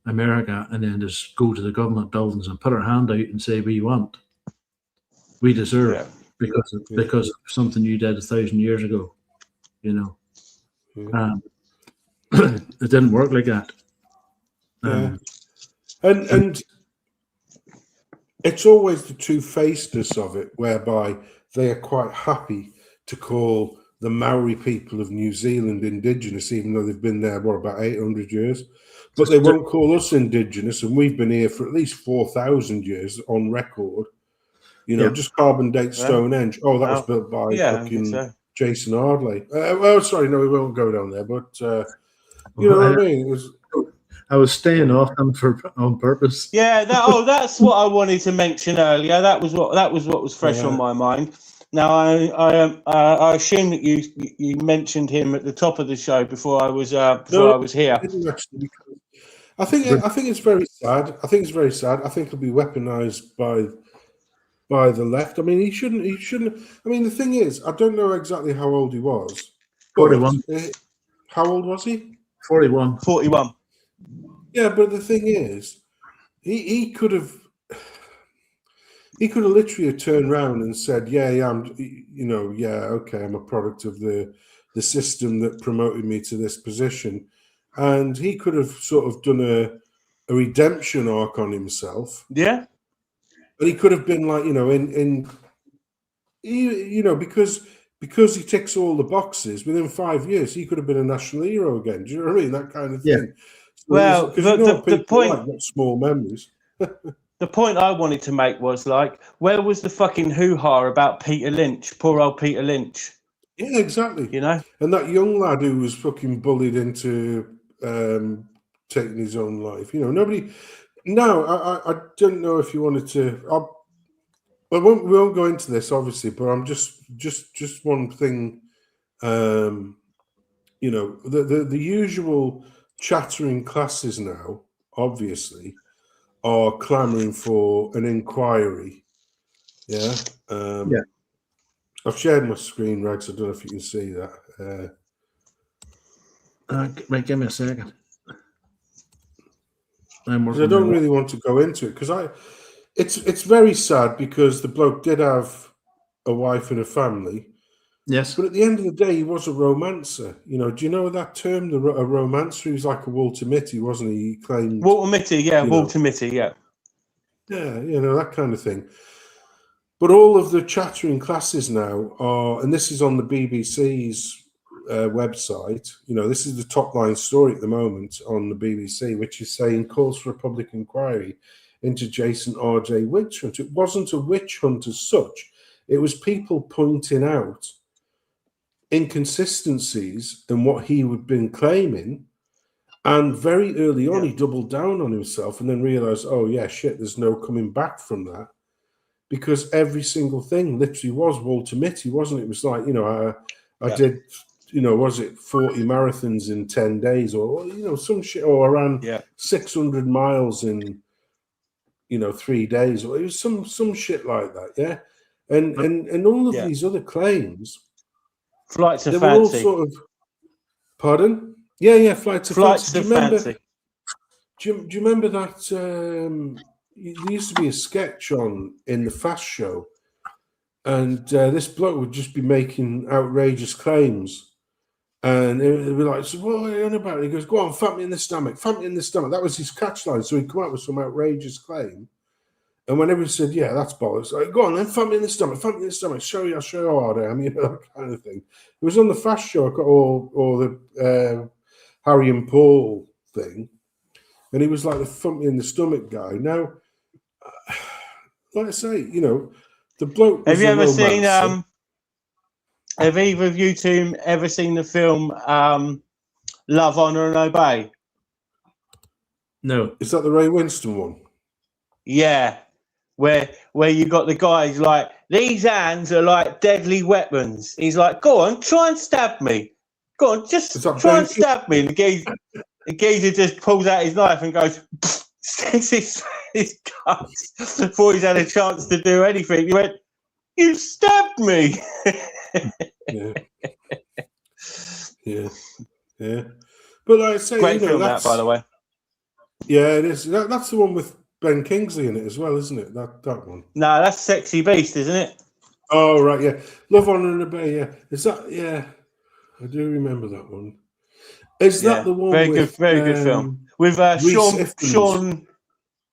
America and then just go to the government buildings and put our hand out and say we deserve because of something you did 1,000 years ago, you know. It didn't work like that. And it's always the two-facedness of it, whereby they are quite happy to call the Maori people of New Zealand indigenous, even though they've been there, about 800 years. But they won't call us indigenous, and we've been here for at least 4,000 years on record. You know, just carbon date Stonehenge. Oh, that was built by fucking Jason Ardley. Sorry, no, we won't go down there. But you know what I mean? It was. I was staying off them on purpose. Yeah, that's what I wanted to mention earlier. That was what was fresh on my mind. Now I assume that you mentioned him at the top of the show before I was here. I didn't actually, I think it's very sad. I think it's very sad. I think it'll be weaponized by the left. I mean, he shouldn't. I mean, the thing is, I don't know exactly how old he was. 41. How old was he? 41. 41. Yeah, but the thing is, he could have literally turned around and said, "Yeah, I'm, okay, I'm a product of the system that promoted me to this position," and he could have sort of done a redemption arc on himself. Yeah, but he could have been like, because he ticks all the boxes. Within 5 years, he could have been a national hero again. Do you know what I mean? That kind of thing. Yeah. So well, the point, like got small memories. The point I wanted to make was like, where was the fucking hoo-ha about Peter Lynch? Poor old Peter Lynch. Yeah, exactly. You know, and that young lad who was fucking bullied into taking his own life. You know, nobody. No, I don't know if you wanted to. We won't go into this, obviously, but I'm just one thing. The usual chattering classes now, obviously, are clamouring for an inquiry. Yeah. I've shared my screen, Rags. I don't know if you can see that. Wait, give me a second. I don't really want to go into it because it's very sad because the bloke did have a wife and a family. Yes. But at the end of the day, he was a romancer. You know, do you know that term, a romancer? He was like a Walter Mitty, wasn't he? He claimed Walter Mitty, yeah, Walter Mitty, yeah. Yeah, that kind of thing. But all of the chattering classes now are, and this is on the BBC's website, this is the top line story at the moment on the BBC, which is saying calls for a public inquiry into Jason RJ witch hunt. It wasn't a witch hunt as such. It was people pointing out inconsistencies in what he had been claiming. And very early on, he doubled down on himself and then realized, oh, yeah, shit, there's no coming back from that. Because every single thing literally was Walter Mitty, wasn't it? It was like, I did, was it 40 marathons in 10 days or, some shit, or I ran 600 miles in, 3 days, or it was some shit like that, yeah? And all of these other claims, flights of they fancy. were all sort of, pardon? Yeah, flights of fancy. Do you remember that? There used to be a sketch in the Fast Show, and this bloke would just be making outrageous claims, and it would be like, "So what are you on about?" He goes, "Go on, fat me in the stomach, fat me in the stomach." That was his catchline. So he'd come out with some outrageous claim. And when everyone said, "Yeah, that's bollocks," like, "Go on, then, fat me in the stomach, fat me in the stomach. I'll show you how hard I am," that kind of thing. It was on the Fast Show or the Harry and Paul thing, and he was like the "fat me in the stomach" guy. Now, like I say, the bloke. Have you ever seen? Have either of you two ever seen the film Love, Honor, and Obey? No. Is that the Ray Winston one? Yeah. Where you got the guys like, these hands are like deadly weapons. He's like, go on, try and stab me. Go on, just try and stab me. And the geezer just pulls out his knife and goes, sticks his This cunt, before he's had a chance to do anything, he went, "You stabbed me." Yeah. But like I say, Great film, that's, that, by the way. Yeah, it is. That's the one with Ben Kingsley in it as well, isn't it? That one. No, that's Sexy Beast, isn't it? Oh right, yeah. Love, Honor and Obey. Yeah, is that? Yeah, I do remember that one. Is that the one? Very with, good, very good film with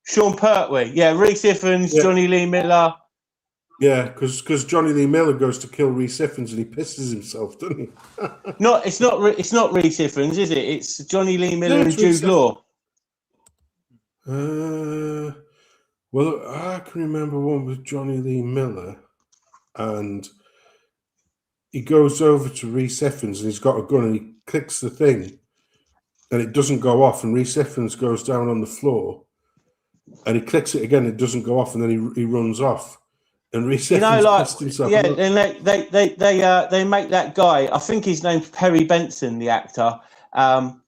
Sean Pertwee. Yeah, Reese Ifans, Johnny Lee Miller. Yeah, because Johnny Lee Miller goes to kill Reese Ifans and he pisses himself, doesn't he? It's not Reese Ifans, is it? It's Johnny Lee Miller and Jude Law. Well, I can remember one with Johnny Lee Miller, and he goes over to Reese Ifans and he's got a gun and he clicks the thing, and it doesn't go off, and Reese Ifans goes down on the floor, and he clicks it again, it doesn't go off, and then he runs off. And Reese Ifans pissed himself. Yeah, and they make that guy. I think his name's Perry Benson, the actor. And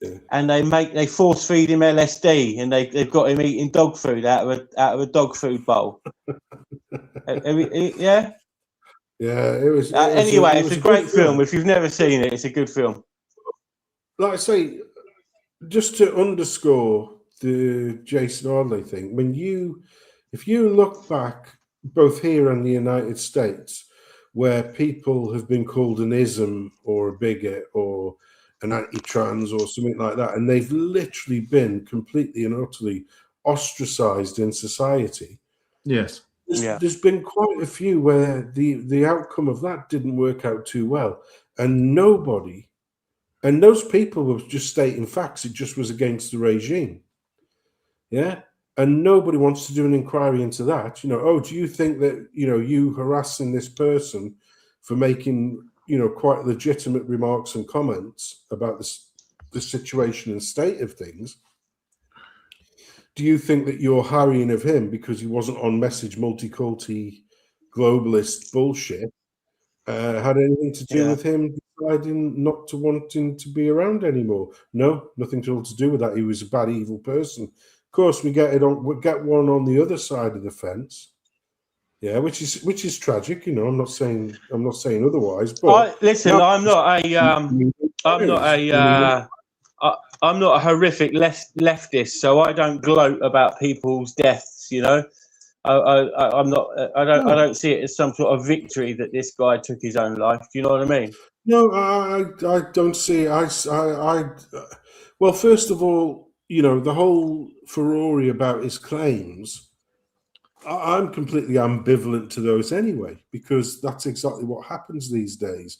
they force feed him LSD, and they've got him eating dog food out of a dog food bowl. Yeah. Yeah, it was. Anyway, it's a great film. If you've never seen it, it's a good film. Like I say, just to underscore the Jason Audley thing, if you look back both here and the United States, where people have been called an ism or a bigot or an anti-trans or something like that, and they've literally been completely and utterly ostracized in society. Yes. There's been quite a few where the outcome of that didn't work out too well, and those people were just stating facts. It just was against the regime. Yeah. And nobody wants to do an inquiry into that. Do you think that, you harassing this person for making, quite legitimate remarks and comments about the situation and state of things, do you think that your harrying of him because he wasn't on message multiculti globalist bullshit had anything to do with him deciding not to wanting to be around anymore? No, nothing at all to do with that. He was a bad, evil person. Of course, we get one on the other side of the fence. Yeah, which is tragic. I'm not saying otherwise. But I'm not a horrific leftist, so I don't gloat about people's deaths. I'm not. I don't see it as some sort of victory that this guy took his own life. Do you know what I mean? No, I don't see it. Well, first of all, the whole furore about his claims, I'm completely ambivalent to those anyway, because that's exactly what happens these days.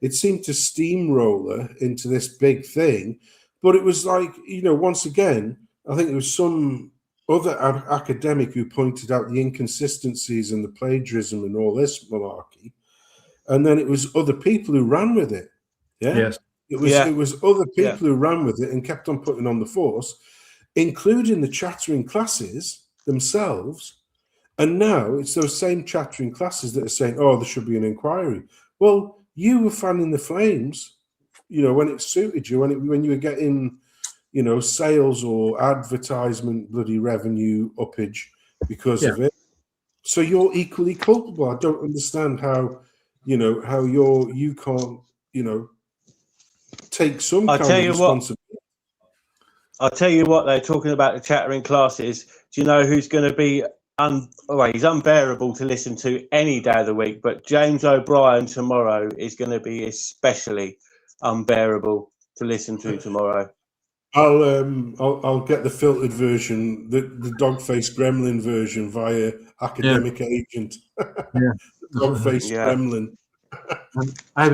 It seemed to steamroller into this big thing, but it was like, once again, I think it was some other academic who pointed out the inconsistencies and the plagiarism and all this malarkey, and then it was other people who ran with it. Yeah. Yes. It was other people who ran with it and kept on putting on the force, including the chattering classes themselves. And now it's those same chattering classes that are saying, "Oh, there should be an inquiry." Well, you were fanning the flames, when it suited you, when you were getting, sales or advertisement bloody revenue uppage because of it. So you're equally culpable. I don't understand how you can't, take some kind of responsibility. I'll tell you what, they're talking about the chattering classes. Do you know who's going to be he's unbearable to listen to any day of the week, but James O'Brien tomorrow is going to be especially unbearable to listen to tomorrow. I'll get the filtered version, the dog-faced gremlin version via academic agent. Yeah. Dog-faced gremlin. I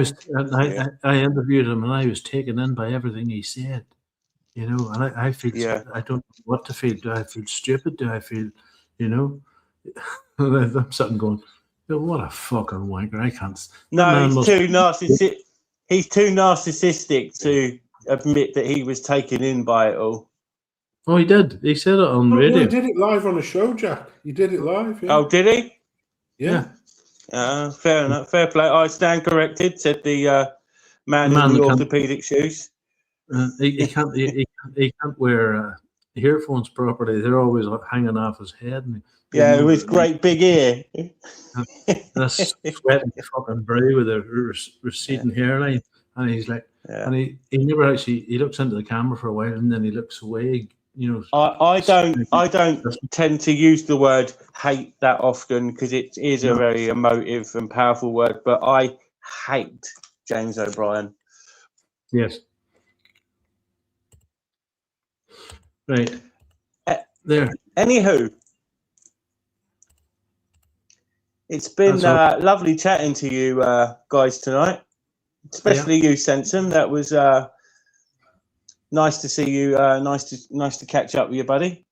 interviewed him and I was taken in by everything he said, and I feel I don't know what to feel. Do I feel stupid? Do I feel, I'm sitting going, what a fucking wanker! I can't. No, he's too narcissistic. He's too narcissistic to admit that he was taken in by it all. Oh, he did. He said it on radio. He did it live on a show, Jack. He did it live. Yeah. Oh, did he? Yeah. Fair enough. Fair play. I stand corrected, said the man in the orthopedic shoes. He can't wear earphones properly. They're always hanging off his head. And Yeah, with great big ear. That's sweating fucking brow with a receding hairline, and he's like, and he never actually he looks into the camera for a while, and then he looks away. You know, I don't tend to use the word hate that often because it is a very emotive and powerful word, but I hate James O'Brien. Yes. Right. There. Anywho, it's been lovely chatting to you guys tonight, especially you, Sensum. That was nice to see you. Nice to catch up with you, buddy.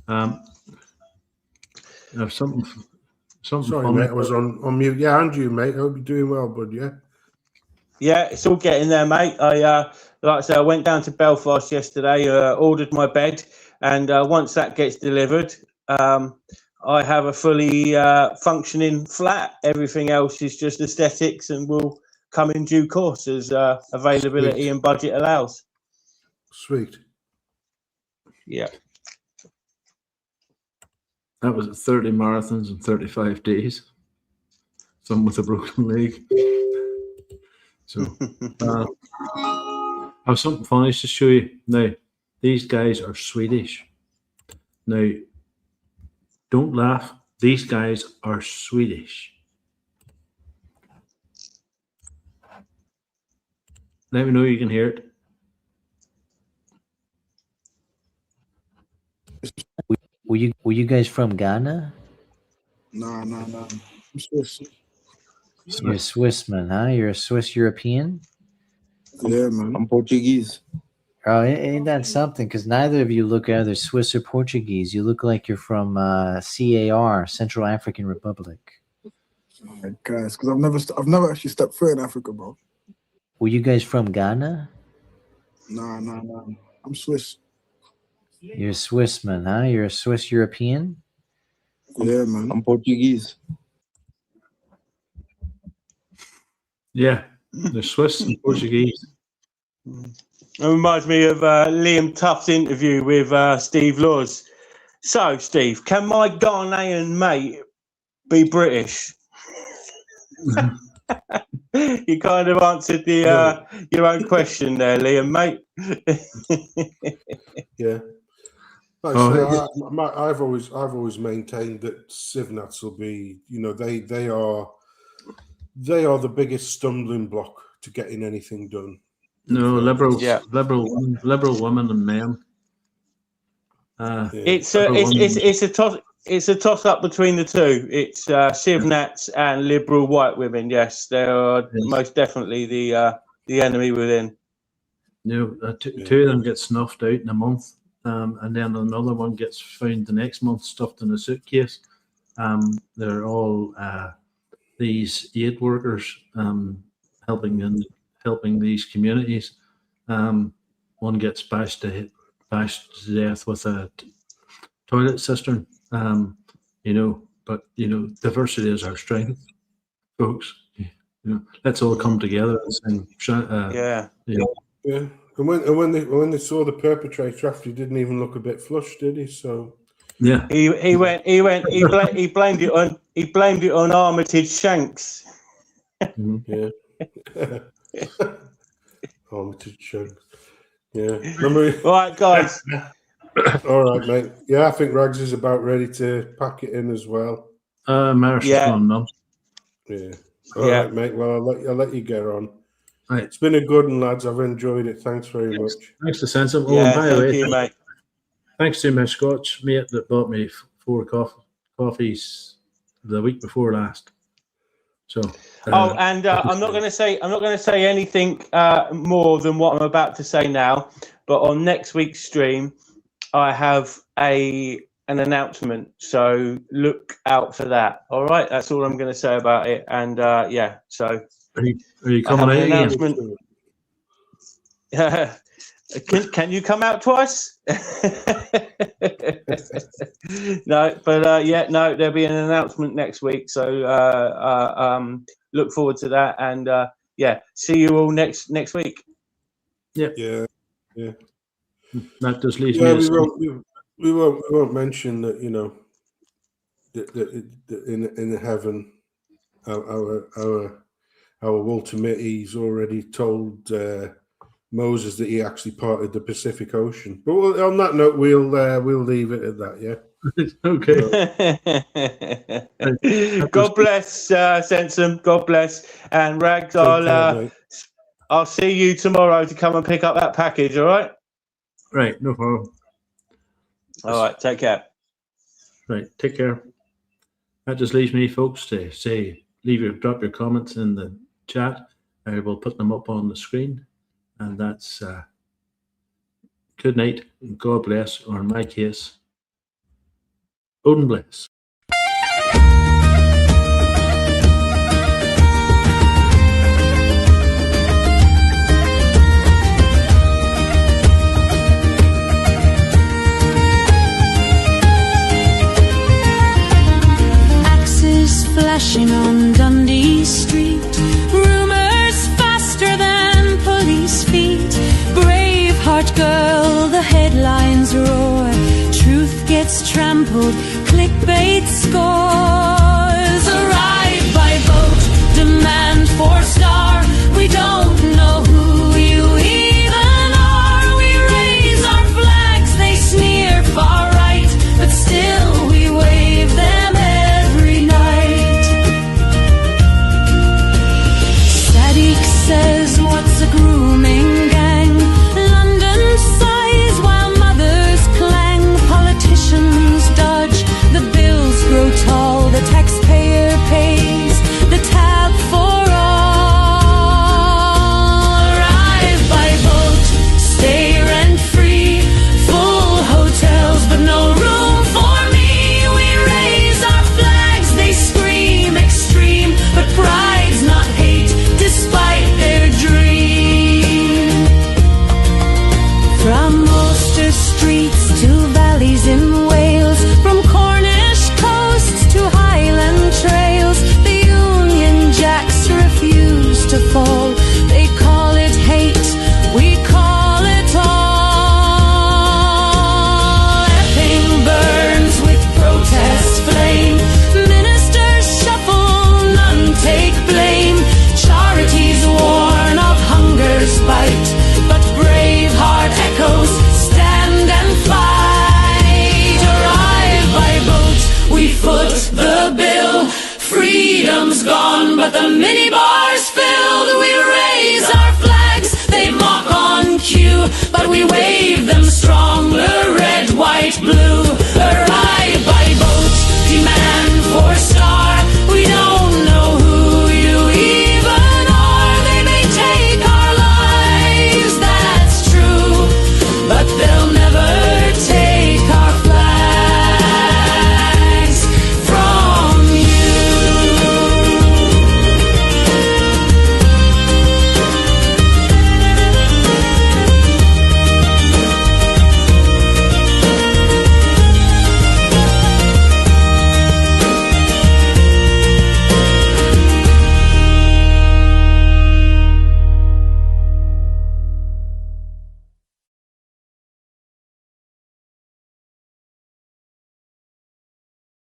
Something Sorry, funny. mate, I was on mute. Yeah, and you, mate. I hope you're doing well, bud. Yeah. Yeah, it's all getting there, mate. Like I said, I went down to Belfast yesterday, ordered my bed, and once that gets delivered, I have a fully functioning flat. Everything else is just aesthetics and will come in due course as availability and budget allows. Sweet. Yeah. That was 30 marathons in 35 days. Some with a broken leg. So, I have something funny to show you. Now, these guys are Swedish. Now, don't laugh. These guys are Swedish. Let me know you can hear it. Were you guys from Ghana? No. I'm Swiss. You're a Swiss man, huh? You're a Swiss European? Yeah, man. I'm Portuguese. Oh, ain't that something? Because neither of you look either Swiss or Portuguese. You look like you're from CAR, Central African Republic. Oh my guys, because I've never actually stepped foot in Africa, bro. Were you guys from Ghana? No. I'm Swiss. You're a Swiss man, huh? You're a Swiss European? Yeah, man. I'm Portuguese. Yeah, the Swiss and Portuguese. It reminds me of Liam Tuff's interview with Steve Laws. So, Steve, can my Ghanaian mate be British? You kind of answered the your own question there, Liam, mate. Yeah. Like I've always maintained that Civnats will be, you know, they are the biggest stumbling block to getting anything done. No, liberal women and men. It's a toss up between the two. It's Civnats and liberal white women. Yes, they are most definitely the enemy within. No, two of them get snuffed out in a month, and then another one gets found the next month stuffed in a suitcase. They're all these aid workers helping these communities. One gets bashed to death with a toilet cistern. You know, but you know, diversity is our strength, folks. You know, let's all come together and yeah. You know. Yeah, and when they saw the perpetrator after, he didn't even look a bit flushed, did he? So yeah, he blamed it on Armitage Shanks. Yeah. Armitage Shanks. Yeah. Remember? Right, guys. All right, mate. Yeah, I think Rags is about ready to pack it in as well. Maris is gone now. Yeah. All right, mate. Well, I'll let you get on. Right. It's been a good one, lads. I've enjoyed it. Thanks very much. Thanks to Sensum. Oh, Yeah, and by the way, thank you, mate. thanks to my Scotch mate that bought me 4 coffees the week before last. So. I'm not going to say anything more than what I'm about to say now. But on next week's stream, I have an announcement. So look out for that. All right, that's all I'm going to say about it. And yeah, so. Are you coming out announcement? Can you come out twice? No, but yeah, no, there'll be an announcement next week. So look forward to that, and yeah, see you all next week. Yeah. Yeah. That just leaves Yeah, me. we won't mention that, you know, that in heaven, our Walter Mitty's already told Moses that he actually parted the Pacific Ocean. But on that note, we'll leave it at that. Yeah. Okay. God bless, Sensum. God bless. And Rags, I'll see you tomorrow to come and pick up that package. All right. Right. No problem. All right. Take care. Right. Take care. That just leaves me, folks, to say, drop your comments in the chat. I will put them up on the screen. And that's good night. And God bless, or in my case, Odin bless. Flashing on Dundee Street, rumors faster than police feet. Braveheart girl, the headlines roar. Truth gets trampled, clickbait scores. Arrive by boat, demand 4-star. We don't know who you even are. We raise our flags, they sneer far right, but still we wave them every night. Says what's a grooming gang? London sighs while mothers clang. Politicians dodge, the bills grow tall. The taxpayer pays the tab for all. Arrive by boat, stay rent free. Full hotels but no room for me. We raise our flags, they scream extreme, but pride's not hate despite their dream. From Ulster streets to valleys in Wales, from Cornish coasts to Highland trails, the Union Jacks refuse to fall. They call it hate, we call it all. Epping burns with protest flame. Ministers shuffle, none take blame. Charities warn of hunger's bite, but Braveheart echoes, stand and fight. Arrive by boat, we foot the bill. Freedom's gone, but the mini